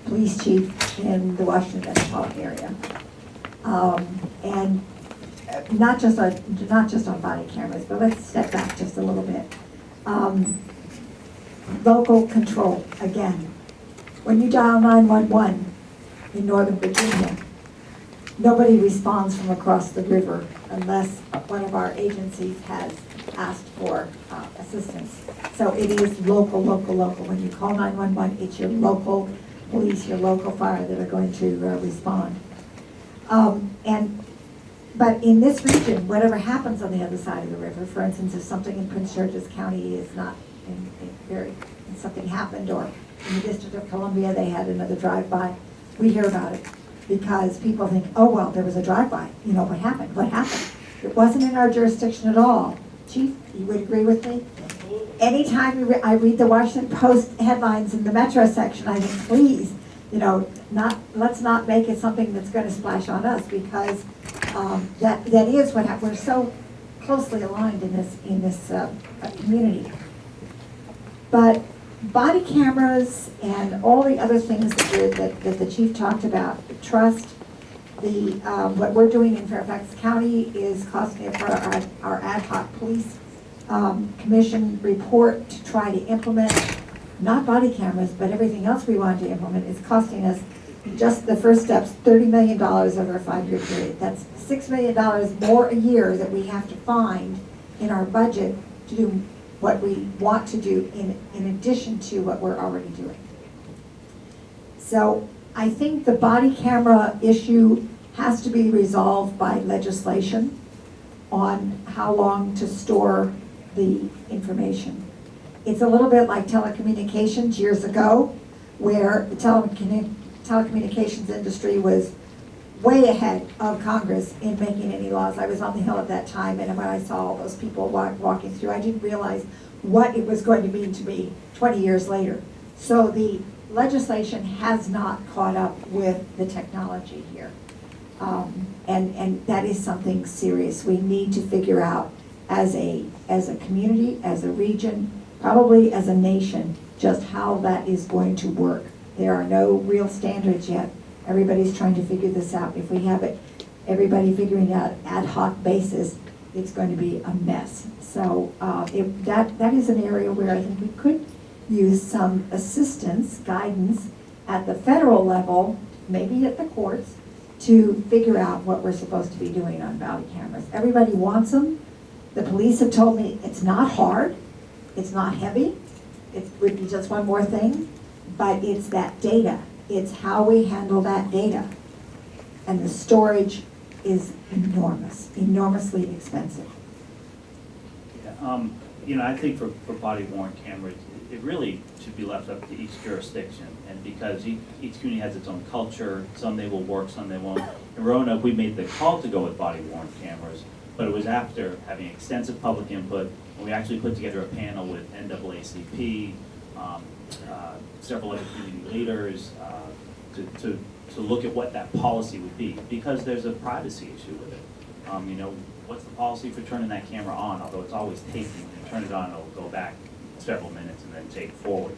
police chief in the Washington metropolitan area. And not just on body cameras, but let's step back just a little bit. Local control, again. When you dial 911 in Northern Virginia, nobody responds from across the river unless one of our agencies has asked for assistance. So it is local. When you call 911, it's your local police, your local fire that are going to respond. But in this region, whatever happens on the other side of the river, for instance, if something in Prince George's County is not something happened, or in the District of Columbia they had another drive-by, we hear about it because people think, oh well, there was a drive-by. You know, what happened? It wasn't in our jurisdiction at all. Chief, you would agree with me? Anytime I read the Washington Post headlines in the Metro section, I think, please, let's not make it something that's going to splash on us, because that is what happened. We're so closely aligned in this community. But body cameras and all the other things that the chief talked about, trust, what we're doing in Fairfax County is costing it for our ad hoc police commission report to try to implement, not body cameras, but everything else we want to implement is costing us, just the first steps, $30 million over a 5-year period. That's $6 million more a year that we have to find in our budget to do what we want to do in addition to what we're already doing. So I think the body camera issue has to be resolved by legislation on how long to store the information. It's a little bit like telecommunications years ago, where the telecommunications industry was way ahead of Congress in making any laws. I was on the Hill at that time, and when I saw all those people walking through, I didn't realize what it was going to mean to me 20 years later. So the legislation has not caught up with the technology here. And that is something serious. We need to figure out as a community, as a region, probably as a nation, just how that is going to work. There are no real standards yet. Everybody's trying to figure this out. If we have everybody figuring out ad hoc basis, it's going to be a mess. So that is an area where I think we could use some assistance, guidance at the federal level, maybe at the courts, to figure out what we're supposed to be doing on body cameras. Everybody wants them. The police have told me it's not hard, it's not heavy, it would be just one more thing, but it's that data. It's how we handle that data. And the storage is enormous, enormously expensive. Yeah, I think for body worn cameras, it really should be left up to each jurisdiction. And because each community has its own culture, some they will work, some they won't. In Roanoke, we made the call to go with body worn cameras, but it was after having extensive public input, and we actually put together a panel with NAACP, several other community leaders, to look at what that policy would be, because there's a privacy issue with it. What's the policy for turning that camera on? Although it's always taking, when you turn it on, it'll go back several minutes and then take forward.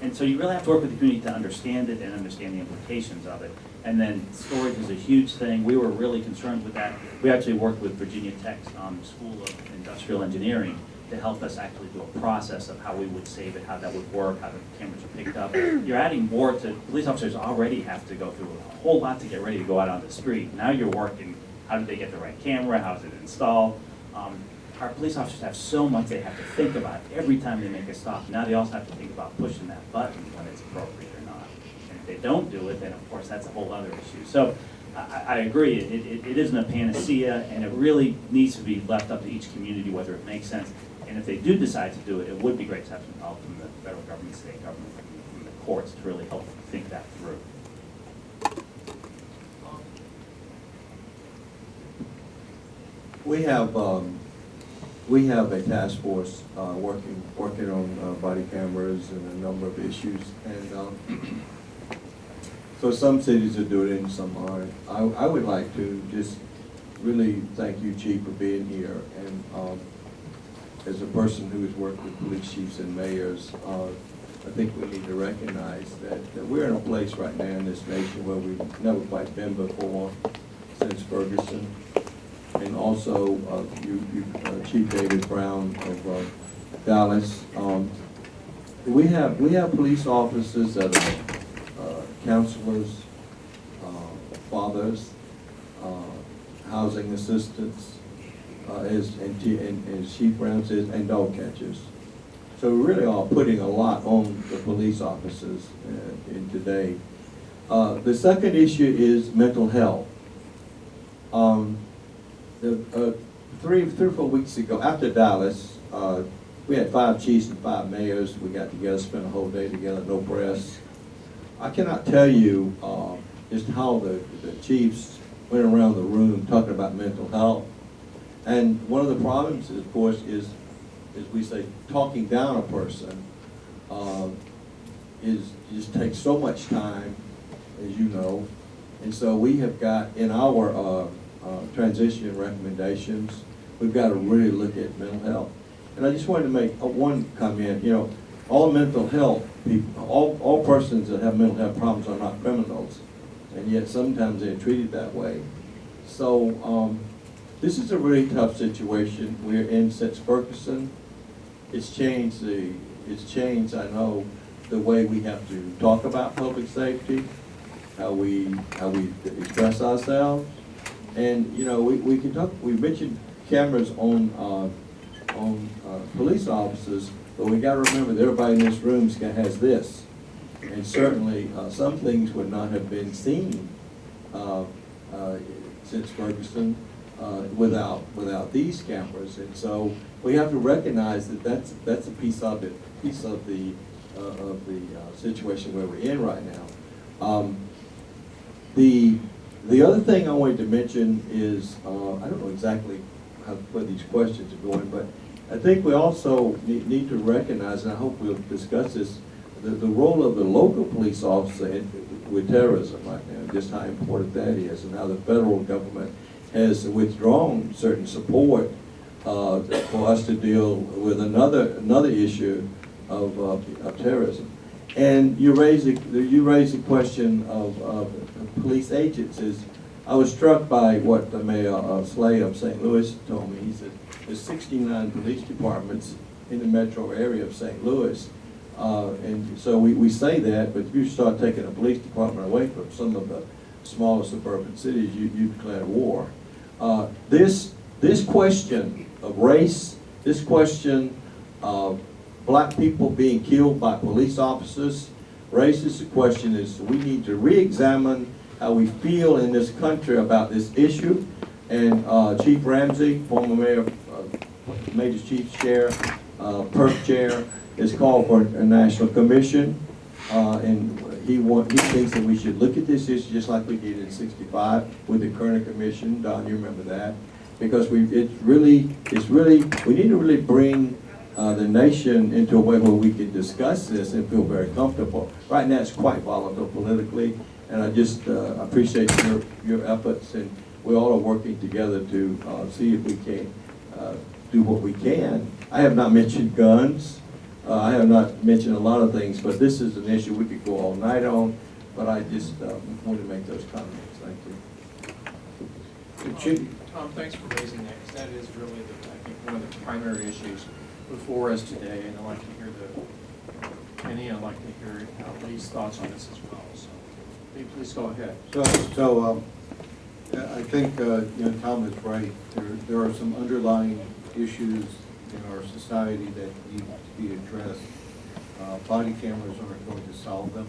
And so you really have to work with the community to understand it and understand the implications of it. And then storage is a huge thing. We were really concerned with that. We actually worked with Virginia Tech's School of Industrial Engineering to help us actually do a process of how we would save it, how that would work, how the cameras are picked up. You're adding more to, police officers already have to go through a whole lot to get ready to go out on the street. Now you're working, how do they get the right camera, how is it installed? Our police officers have so much they have to think about every time they make a stop. Now they also have to think about pushing that button when it's appropriate or not. And if they don't do it, then of course that's a whole other issue. So I agree, it isn't a panacea, and it really needs to be left up to each community whether it makes sense. And if they do decide to do it, it would be great to have some help from the federal government, state government, from the courts to really help think that through. We have a task force working on body cameras and a number of issues, and so some cities are doing it and some aren't. I would like to just really thank you, Chief, for being here, and as a person who has worked with police chiefs and mayors, I think we need to recognize that we're in a place right now in this nation where we've never quite been before since Ferguson. And also, Chief David Brown of Dallas. We have police officers that are counselors, fathers, housing assistants, as Chief Brown says, and dog catchers. So we really are putting a lot on the police officers in today. The second issue is mental health. 3 or 4 weeks ago, after Dallas, we had 5 chiefs and 5 mayors. We got together, spent a whole day together, no press. I cannot tell you just how the chiefs went around the room talking about mental health. And one of the problems, of course, is we say, talking down a person just takes so much time, as you know. And so we have got in our transition recommendations, we've got to really look at mental health. And I just wanted to make one comment. All mental health people, all persons that have mental health problems are not criminals. and yet sometimes they're treated that way. So this is a really tough situation we're in since Ferguson. It's changed, I know, the way we have to talk about public safety, how we express ourselves. And, you know, we can talk, we mentioned cameras on police officers, but we gotta remember that everybody in this room has this. And certainly, some things would not have been seen since Ferguson without these cameras. And so we have to recognize that that's a piece of the situation where we're in right now. The other thing I wanted to mention is, I don't know exactly where these questions are going, but I think we also need to recognize, and I hope we'll discuss this, the role of the local police officer with terrorism right now, just how important that is, and how the federal government has withdrawn certain support for us to deal with another issue of terrorism. And you raise the question of police agents. I was struck by what the Mayor Slay of St. Louis told me. He said there's 69 police departments in the metro area of St. Louis. And so we say that, but if you start taking a police department away from some of the smaller suburban cities, you declare war. This question of race, this question of black people being killed by police officers, raises the question is we need to re-examine how we feel in this country about this issue. And Chief Ramsey, former mayor, Major Chief Chair, PERF Chair, has called for a national commission, and he thinks that we should look at this issue just like we did in '65 with the Kerner Commission. Don, you remember that? Because we need to really bring the nation into a way where we can discuss this and feel very comfortable. Right now, it's quite volatile politically, and I just appreciate your efforts, and we all are working together to see if we can do what we can. I have not mentioned guns. I have not mentioned a lot of things, but this is an issue we could go all night on, but I just wanted to make those comments. Thank you. Tom, thanks for raising that, because that is really, I think, one of the primary issues before us today, and I'd like to hear Penny, I'd like to hear Lee's thoughts on this as well. So, Lee, please go ahead. So I think Tom is right. There are some underlying issues in our society that need to be addressed. Body cameras aren't going to solve them.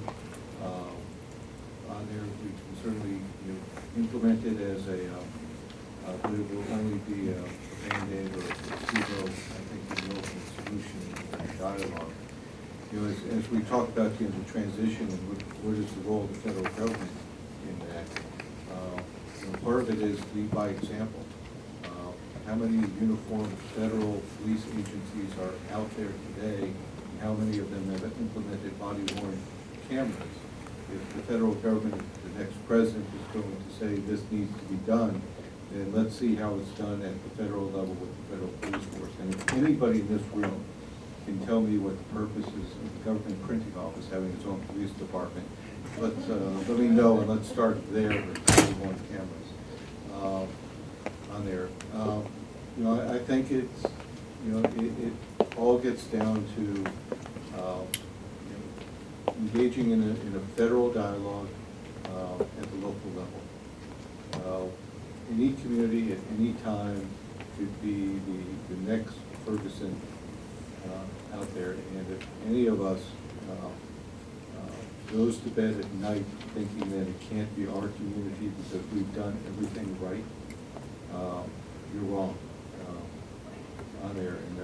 On there, we can certainly implement it as but it will only be a Band-Aid or a placebo, I think, the ultimate solution in dialogue. As we talk about the transition and what is the role of the federal government in that, part of it is lead by example. How many uniformed federal police agencies are out there today? And how many of them have implemented body-worn cameras? If the federal government, the next president, is going to say this needs to be done, then let's see how it's done at the federal level with the federal police force. And if anybody in this room can tell me what the purpose is of the government printing office having its own police department, let me know, and let's start there with body-worn cameras on there. I think it's, it all gets down to engaging in a federal dialogue at the local level. Any community at any time could be the next Ferguson out there, and if any of us goes to bed at night thinking that it can't be our community because we've done everything right, you're wrong on there. And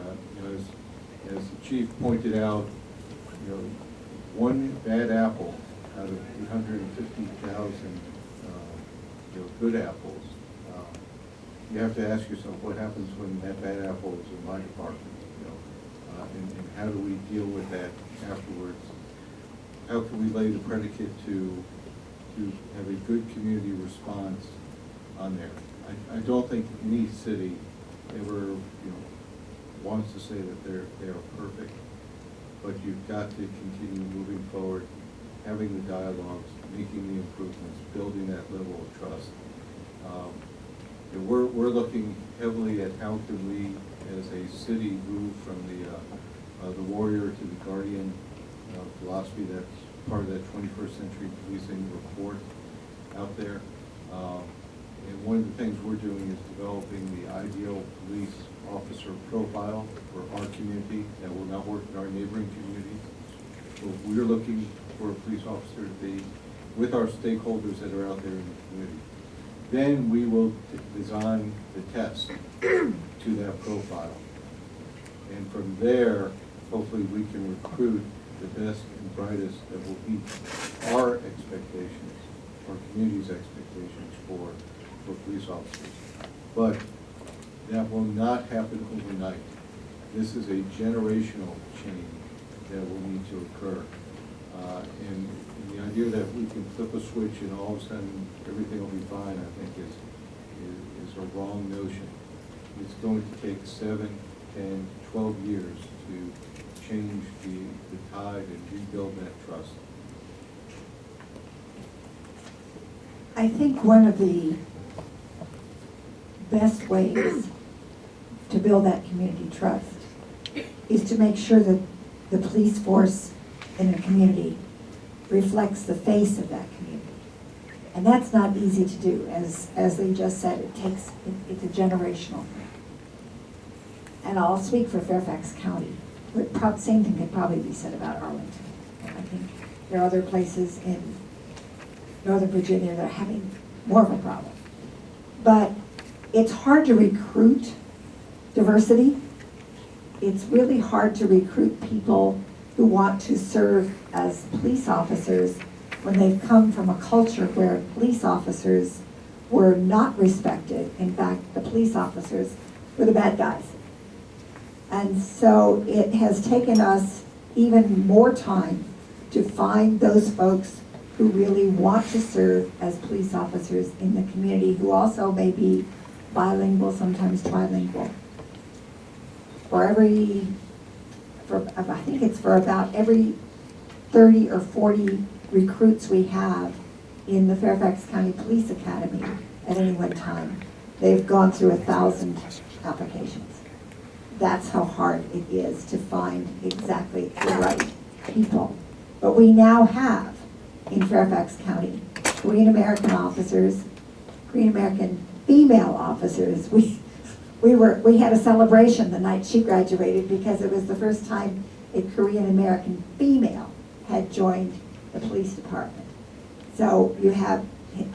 as the chief pointed out, one bad apple out of 850,000 good apples. You have to ask yourself what happens when that bad apple is in my department, and how do we deal with that afterwards? How can we lay the predicate to have a good community response on there? I don't think any city ever wants to say that they are perfect, but you've got to continue moving forward, having the dialogues, making the improvements, building And we're looking heavily at how can we, as a city, move from the warrior to the guardian philosophy that's part of that 21st century policing report out there. And one of the things we're doing is developing the ideal police officer profile for our community that will not work in our neighboring communities. So we're looking for a police officer to be with our stakeholders that are out there in the community. Then we will design the test to that profile. And from there, hopefully we can recruit the best and brightest that will meet our expectations, our community's expectations for police officers. But that will not happen overnight. This is a generational change that will need to occur. And the idea that we can flip a switch and all of a sudden everything will be fine, I think is a wrong notion. It's going to take 7, 10, 12 years to change the tide and rebuild that trust. I think one of the best ways to build that community trust is to make sure that the police force in a community reflects the face of that community. And that's not easy to do. As they just said, it's a generational thing. And I'll speak for Fairfax County. But same thing could probably be said about Arlington. I think there are other places in Northern Virginia that are having more of a problem. But it's hard to recruit diversity. It's really hard to recruit people who want to serve as police officers when they've come from a culture where police officers were not respected. In fact, the police officers were the bad guys. And so it has taken us even more time to find those folks who really want to serve as police officers in the community, who also may be bilingual, sometimes trilingual. I think it's for about every 30 or 40 recruits we have in the Fairfax County Police Academy at any one time, they've gone through 1,000 applications. That's how hard it is to find exactly the right people. But we now have in Fairfax County Korean American officers, Korean American female officers. We had a celebration the night she graduated because it was the first time a Korean American female had joined the police department. So you have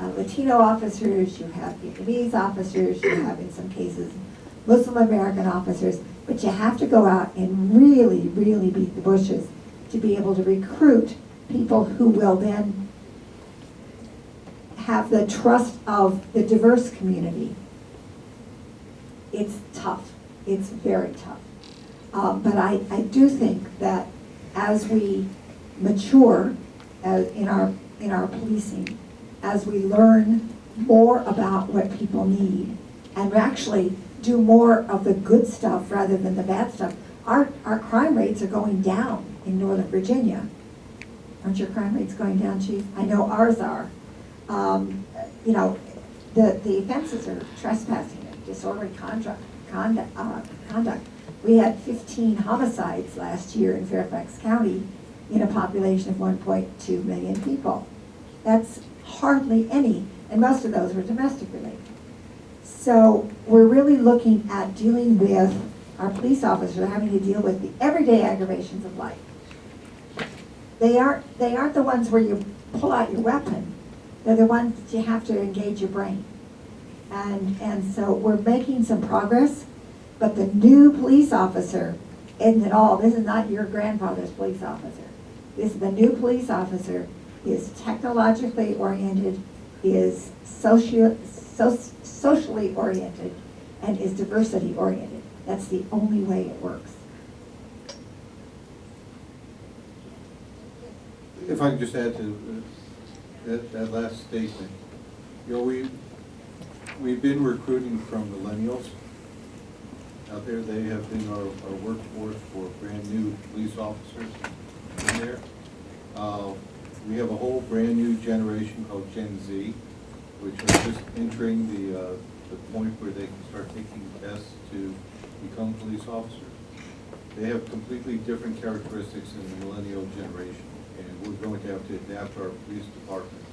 Latino officers, you have Vietnamese officers, you have in some cases Muslim American officers, but you have to go out and really, really beat the bushes to be able to recruit people who will then have the trust of the diverse community. It's tough. It's very tough. But I do think that as we mature in our policing, as we learn more about what people need, and actually do more of the good stuff rather than the bad stuff, our crime rates are going down in Northern Virginia. Aren't your crime rates going down, Chief? I know ours are. The offenses are trespassing and disorderly conduct. We had 15 homicides last year in Fairfax County in a population of 1.2 million people. That's hardly any, and most of those were domestic related. So we're really looking at dealing with our police officers having to deal with the everyday aggravations of life. They aren't the ones where you pull out your weapon. They're the ones that you have to engage your brain. And so we're making some progress, but the new police officer isn't at all. This is not your grandfather's police officer. The new police officer is technologically oriented, is socially oriented, and is diversity oriented. That's the only way it works. If I could just add to that last statement, we've been recruiting from millennials out there. They have been our workforce for brand new police officers in there. We have a whole brand new generation called Gen Z, which are just entering the the point where they can start taking tests to become police officers. They have completely different characteristics in the millennial generation, and we're going to have to adapt our police departments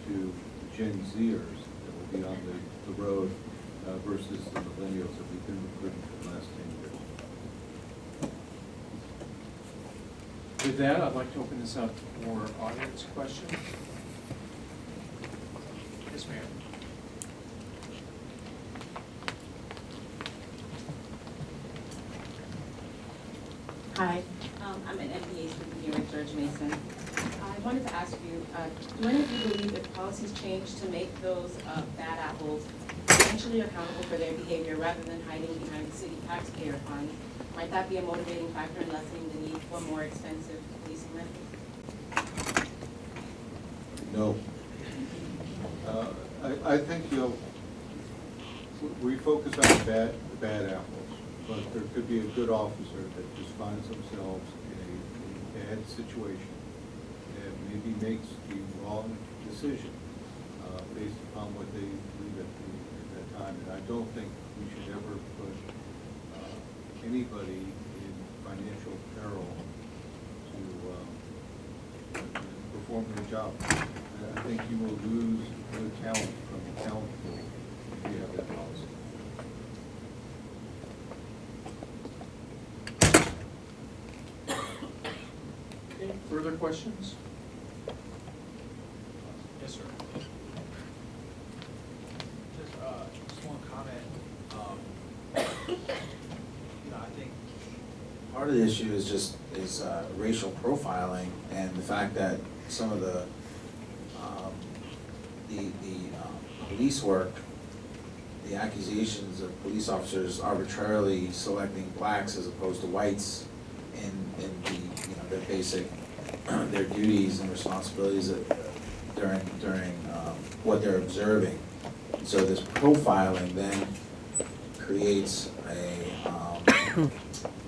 to the Gen Zers that will be on the road versus the millennials that we've been recruiting for the last 10 years. With that, I'd like to open this up for audience questions. Yes, ma'am. Hi, I'm an MBA student here at George Mason. I wanted to ask you, do any of you believe if policies change to make those bad apples financially accountable for their behavior rather than hiding behind the city taxpayer fund, might that be a motivating factor in lessening the need for more expensive policing methods? No. I think we focus on the bad apples, but there could be a good officer that just finds themselves in a bad situation and maybe makes the wrong decision based upon what they believe at that time. And I don't think we should ever put anybody in financial peril to perform their job. I think you will lose good talent from the talent pool if you have that policy. Okay, further questions? Yes, sir. Just one comment. I think part of the issue is racial profiling and the fact that some of the police work, the accusations of police officers arbitrarily selecting blacks as opposed to whites in their basic their duties and responsibilities during what they're observing. So this profiling then creates a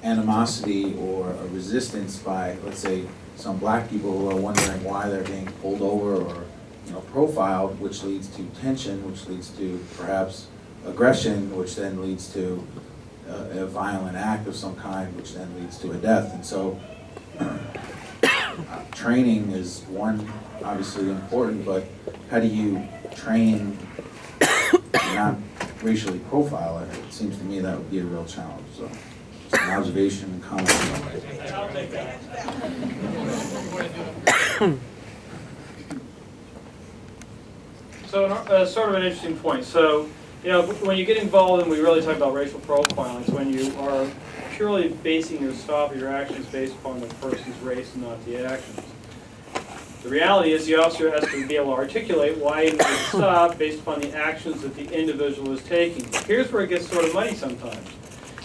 animosity or a resistance by, let's say, some black people who are wondering why they're being pulled over or profiled, which leads to tension, which leads to perhaps aggression, which then leads to a violent act of some kind, which then leads to a death. And so training is one, obviously important, but how do you train and not racially profile it? It seems to me that would be a real challenge. So just an observation and comment. I'll take that. So sort of an interesting point. So, when you get involved and we really talk about racial profiling, it's when you are purely basing your stop or your actions based upon the person's race and not the actions. The reality is the officer has to be able to articulate why he needs to stop based upon the actions that the individual is taking. Here's where it gets sort of muddy sometimes.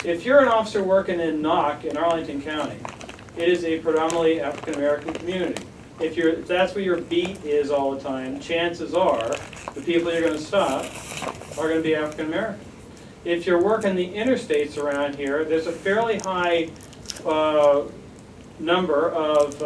If you're an officer working in Knock in Arlington County, it is a predominantly African American community. If that's where your beat is all the time, chances are the people you're going to stop are going to be African American. If you're working the interstates around here, there's a fairly high number of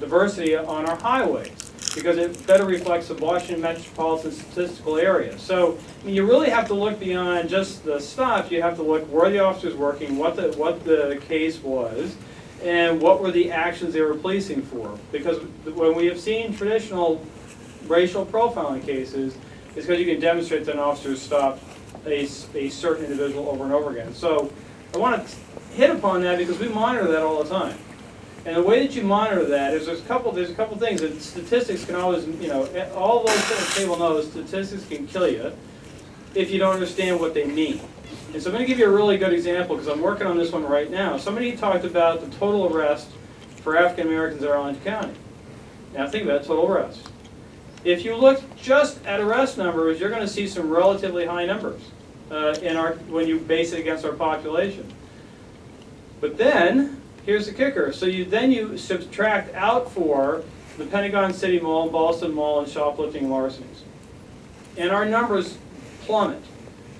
diversity on our highways because it better reflects the Washington metropolitan statistical area. So you really have to look beyond just the stop. You have to look where the officer's working, what the case was, and what were the actions they were policing for. Because when we have seen traditional racial profiling cases, it's because you can demonstrate that an officer stopped a certain individual over and over again. So I want to hit upon that because we monitor that all the time. And the way that you monitor that is there's a couple things that statistics can always, all those people know statistics can kill you if you don't understand what they mean. And so I'm going to give you a really good example because I'm working on this one right now. Somebody talked about the total arrest for African Americans in Arlington County. Now think about total arrest. If you look just at arrest numbers, you're going to see some relatively high numbers when you base it against our population. But then, here's the kicker. So you subtract out for the Pentagon City Mall, Boston Mall, and shoplifting and larcenies. And our numbers plummet.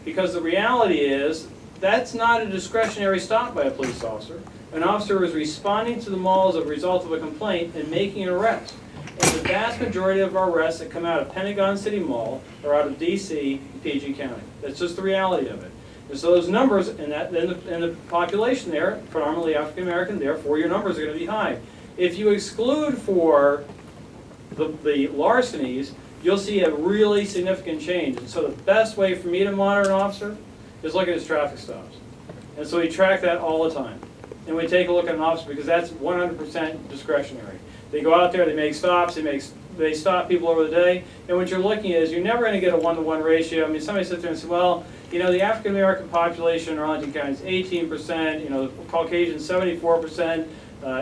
Because the reality is, that's not a discretionary stop by a police officer. An officer is responding to the mall as a result of a complaint and making an arrest. And the vast majority of our arrests that come out of Pentagon City Mall are out of DC and PG County. That's just the reality of it. And so those numbers in the population there, predominantly African American, therefore your numbers are going to be high. If you exclude for the larcenies, you'll see a really significant change. And so the best way for me to monitor an officer is look at his traffic stops. And so we track that all the time. And we take a look at an officer because that's 100% discretionary. They go out there, they make stops, they stop people over the day, and what you're looking at is you're never going to get a 1-to-1 ratio. I mean, somebody sits there and says, well, you know, the African American population in Arlington County is 18%, you know, Caucasians 74%,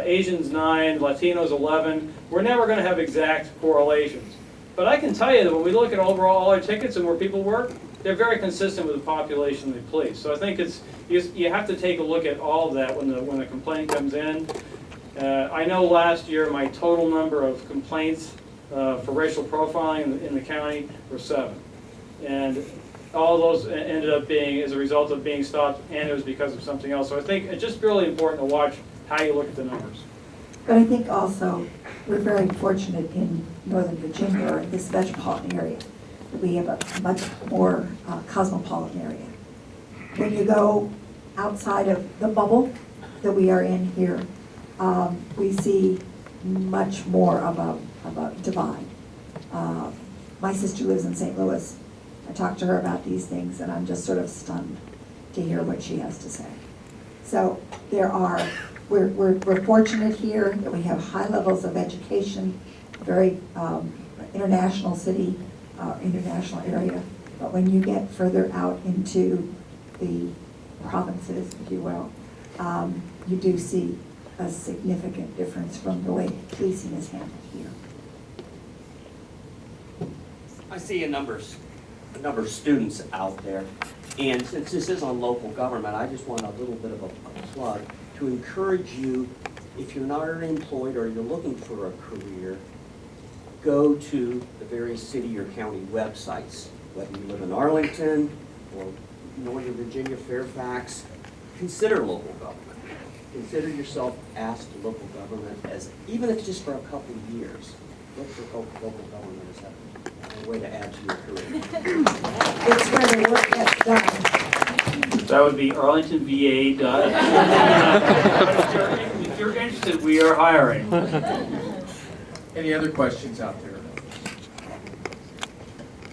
Asians 9%, Latinos 11%. We're never going to have exact correlations. But I can tell you that when we look at overall all our tickets and where people work, they're very consistent with the population they police. So I think it's you have to take a look at all of that when the complaint comes in. I know last year my total number of complaints for racial profiling in the county were 7. And all those ended up being as a result of being stopped, and it was because of something else. So I think it's just really important to watch how you look at the numbers. But I think also we're very fortunate in Northern Virginia, or in this metropolitan area, that we have a much more cosmopolitan area. When you go outside of the bubble that we are in here, we see much more of a divide. My sister lives in St. Louis. I talk to her about these things, and I'm just sort of stunned to hear what she has to say. So we're fortunate here that we have high levels of education, very international city, international area. But when you get further out into the provinces, if you will, you do see a significant difference from the way policing is handled here. I see a number of students out there, and since this is on local government, I just want a little bit of a plug to encourage you, if you're not employed or you're looking for a career, go to the various city or county websites, whether you live in Arlington or Northern Virginia, Fairfax. Consider local government. Consider yourself asked to local government, as even if it's just for a couple of years. Look for local government as a way to add to your career. It's where the work gets done. That would be arlingtonva. If you're interested, we are hiring. Any other questions out there?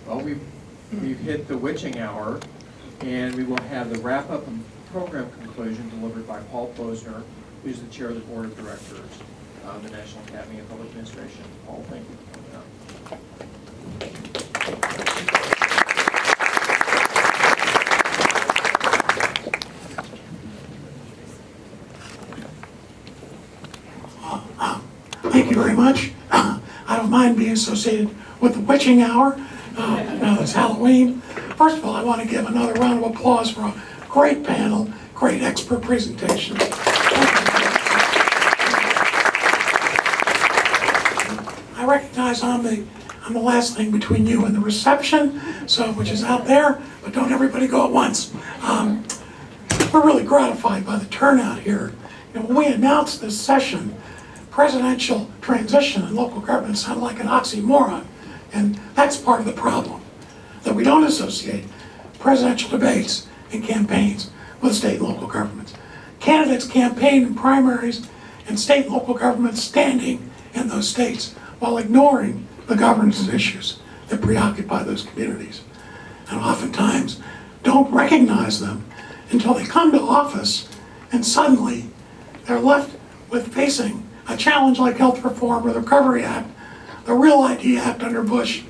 Well, we've hit the witching hour, and we will have the wrap-up and program conclusion delivered by Paul Posner, who's the chair of the board of directors of the National Academy of Public Administration. Paul, thank you for coming up. Thank you very much. I don't mind being associated with the witching hour. Now it's Halloween. First of all, I want to give another round of applause for a great panel, great expert presentation. I recognize I'm the last thing between you and the reception, so which is out there, but don't everybody go at once. We're really gratified by the turnout here. You know, when we announced this session, presidential transition in local government sounded like an oxymoron, and that's part of the problem, that we don't associate presidential debates and campaigns with state and local governments. Candidates campaign in primaries and state and local governments standing in those states while ignoring the governance issues that preoccupy those communities, and oftentimes don't recognize them until they come to office, and suddenly they're left with facing a challenge like health reform or the Recovery Act, the Real ID Act under Bush,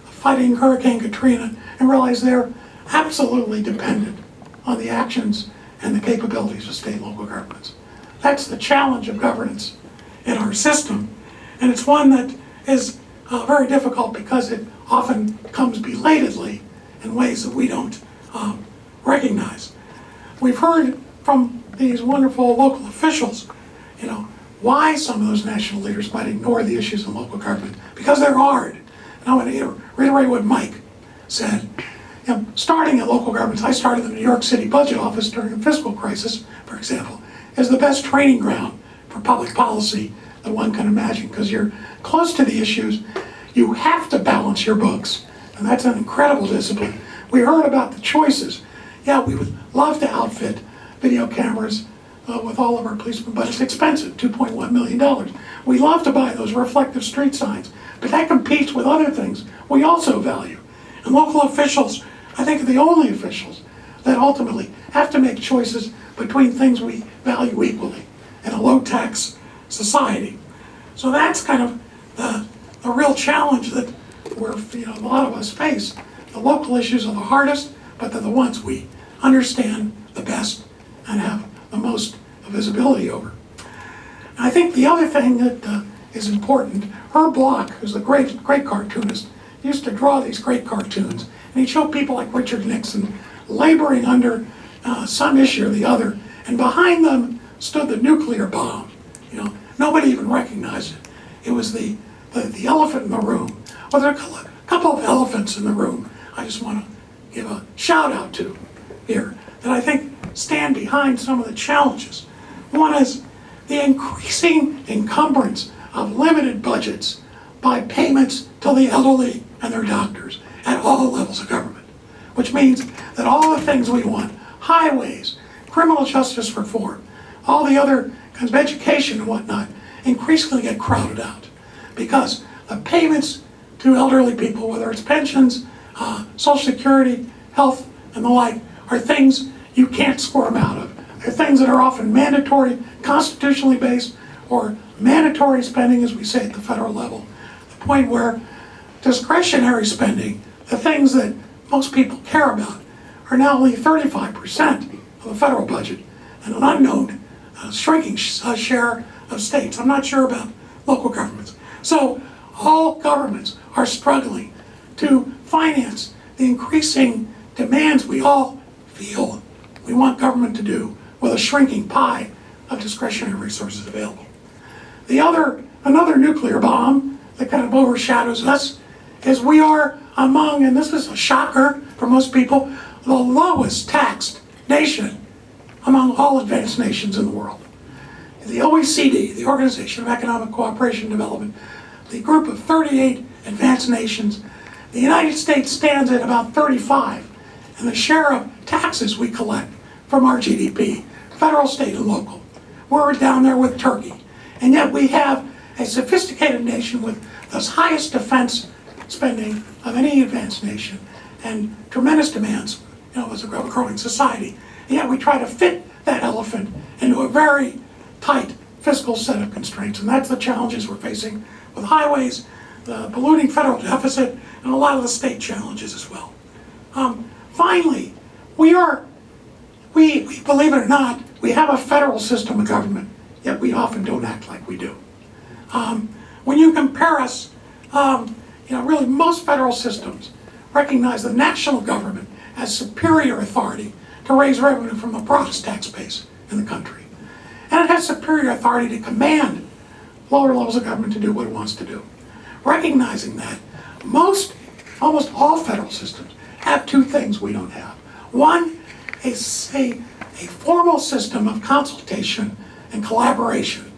fighting Hurricane Katrina, and realize they're absolutely dependent on the actions and the capabilities of state and local governments. That's the challenge of governance in our system, and it's one that is very difficult because it often comes belatedly in ways that we don't recognize. We've heard from these wonderful local officials, you know, why some of those national leaders might ignore the issues in local government, because they're hard. And I want to reiterate what Mike said. You know, starting at local governments, I started in the New York City budget office during the fiscal crisis, for example, is the best training ground for public policy that one can imagine, because you're close to the issues. You have to balance your books, and that's an incredible discipline. We heard about the choices. Yeah, we would love to outfit video cameras with all of our policemen, but it's expensive, $2.1 million. We love to buy those reflective street signs, but that competes with other things we also value. And local officials, I think, are the only officials that ultimately have to make choices between things we value equally in a low-tax society. So that's kind of the real challenge that a lot of us face. The local issues are the hardest, but they're the ones we understand the best and have the most visibility over. And I think the other thing that is important, Herb Bloch, who's a great cartoonist, used to draw these great cartoons, and he'd show people like Richard Nixon laboring under some issue or the other, and behind them stood the nuclear bomb. Nobody even recognized it. It was the elephant in the room. Well, there are a couple of elephants in the room I just want to give a shout out to here that I think stand behind some of the challenges. One is the increasing encumbrance of limited budgets by payments to the elderly and their doctors at all levels of government, which means that all the things we want, highways, criminal justice reform, all the other kinds of education and whatnot, increasingly get crowded out because the payments to elderly people, whether it's pensions, Social Security, health, and the like, are things you can't squirm out of. They're things that are often mandatory, constitutionally based, or mandatory spending, as we say at the federal level. The point where discretionary spending, the things that most people care about, are now only 35% of the federal budget and an unknown shrinking share of states. I'm not sure about local governments. So all governments are struggling to finance the increasing demands we all feel we want government to do with a shrinking pie of discretionary resources available. Another nuclear bomb that kind of overshadows us is we are among, and this is a shocker for most people, the lowest taxed nation among all advanced nations in the world. The OECD, the Organization of Economic Cooperation and Development, the group of 38 advanced nations, the United States stands at about 35, and the share of taxes we collect from our GDP, federal, state, and local, we're down there with Turkey. And yet we have a sophisticated nation with the highest defense spending of any advanced nation and tremendous demands, as a growing society. And yet we try to fit that elephant into a very tight fiscal set of constraints. And that's the challenges we're facing with highways, the ballooning federal deficit, and a lot of the state challenges as well. Finally, we believe it or not, we have a federal system of government, yet we often don't act like we do. When you compare us, really most federal systems recognize the national government as superior authority to raise revenue from the broadest tax base in the country. And it has superior authority to command lower levels of government to do what it wants to do. Recognizing that, almost all federal systems have two things we don't have. One is a formal system of consultation and collaboration.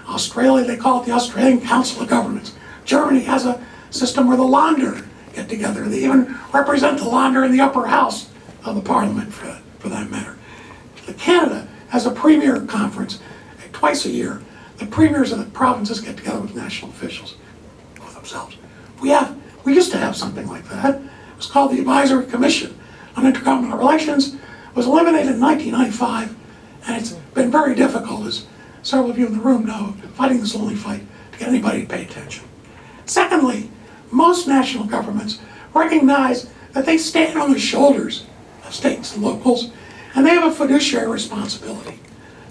Australia, they call it the Australian Council of Governments. Germany has a system where the Länder get together. They even represent the Länder in the upper house of the parliament, for that matter. Canada has a premier conference twice a year. The premiers of the provinces get together with national officials for themselves. We used to have something like that. It was called the Advisory Commission on Intergovernmental Relations. It was eliminated in 1995, and it's been very difficult, as several of you in the room know, fighting this lonely fight to get anybody to pay attention. Secondly, most national governments recognize that they stand on the shoulders of states and locals, and they have a fiduciary responsibility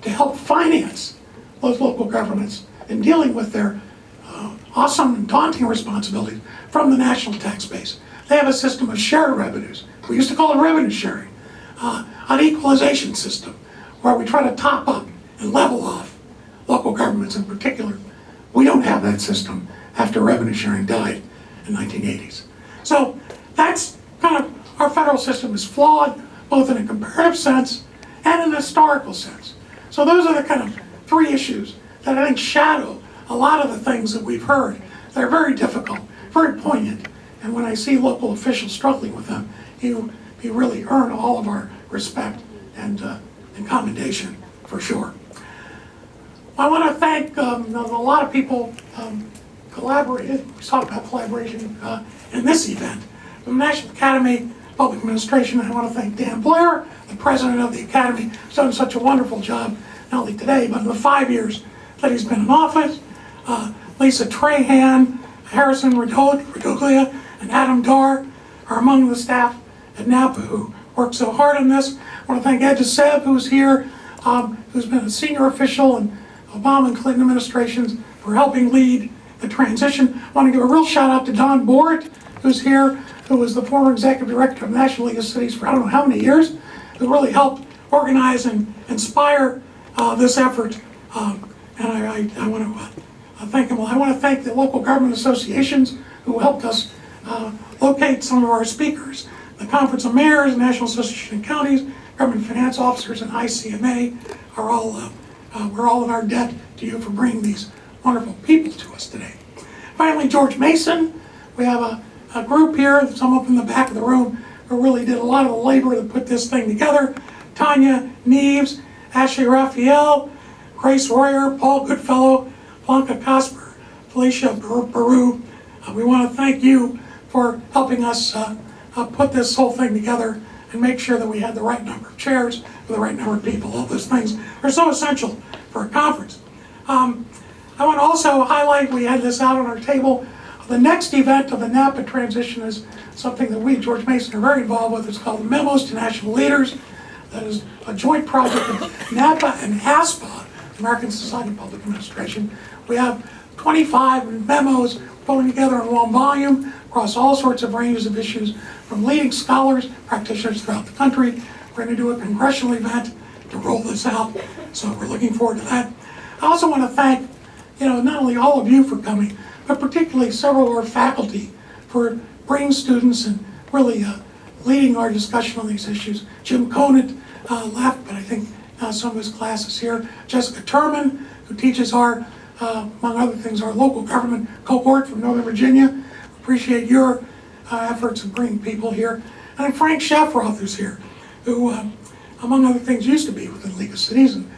to help finance those local governments in dealing with their awesome and daunting responsibilities from the national tax base. They have a system of shared revenues. We used to call it revenue sharing, an equalization system where we try to top up and level off local governments in particular. We don't have that system after revenue sharing died in the 1980s. So that's kind of, our federal system is flawed both in a comparative sense and in a historical sense. So those are the kind of three issues that I think shadow a lot of the things that we've heard, they're very difficult, very poignant. And when I see local officials struggling with them, you really earn all of our respect and commendation, for sure. I want to thank a lot of people collaborated. We talked about collaboration in this event. From the National Academy of Public Administration, I want to thank Dan Blair, the president of the Academy, who's done such a wonderful job, not only today, but in the 5 years that he's been in office. Lisa Trahan, Harrison Radoglia, and Adam Dar are among the staff at NAPA who worked so hard on this. I want to thank Ed DeSev, who's here, who's been a senior official in Obama and Clinton administrations for helping lead the transition. I want to give a real shout out to Don Bort, who's here, who was the former executive director of National League of Cities for I don't know how many years, who really helped organize and inspire this effort. And I want to thank him. I want to thank the local government associations who helped us locate some of our speakers. The Conference of Mayors, National Association of Counties, Government Finance Officers, and ICMA are all, we're all in our debt to you for bringing these wonderful people to us today. Finally, George Mason. We have a group here, some up in the back of the room, who really did a lot of the labor to put this thing together. Tanya Neves, Ashley Raphael, Grace Royer, Paul Goodfellow, Blanca Casper, Felicia Baru. We want to thank you for helping us put this whole thing together and make sure that we had the right number of chairs, for the right number of people. All those things are so essential for a conference. I want to also highlight, we had this out on our table, the next event of the NAPA transition is something that we at George Mason are very involved with. It's called the Memos to National Leaders. That is a joint project of NAPA and ASPA, American Society of Public Administration. We have 25 memos pulling together in one volume across all sorts of ranges of issues, from leading scholars, practitioners throughout the country. We're going to do a congressional event to roll this out, so we're looking forward to that. I also want to thank, not only all of you for coming, but particularly several of our faculty for bringing students and really leading our discussion on these issues. Jim Conant left, but I think some of his class is here. Jessica Turman, who teaches our, among other things, our local government cohort from Northern Virginia. Appreciate your efforts in bringing people here. And Frank Shafroth, who's here, who, among other things, used to be within the League of Cities and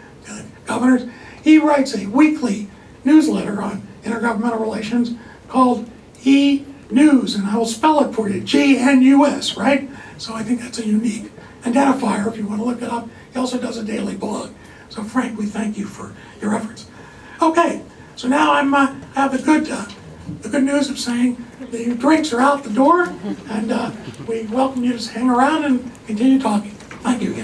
Governors. He writes a weekly newsletter on intergovernmental relations called E-News, and I will spell it for you, G-N-U-S, right? So I think that's a unique identifier if you want to look it up. He also does a daily blog. So Frank, we thank you for your efforts. Okay, so now I have the good news of saying the drinks are out the door, and we welcome you to hang around and continue talking. Thank you again.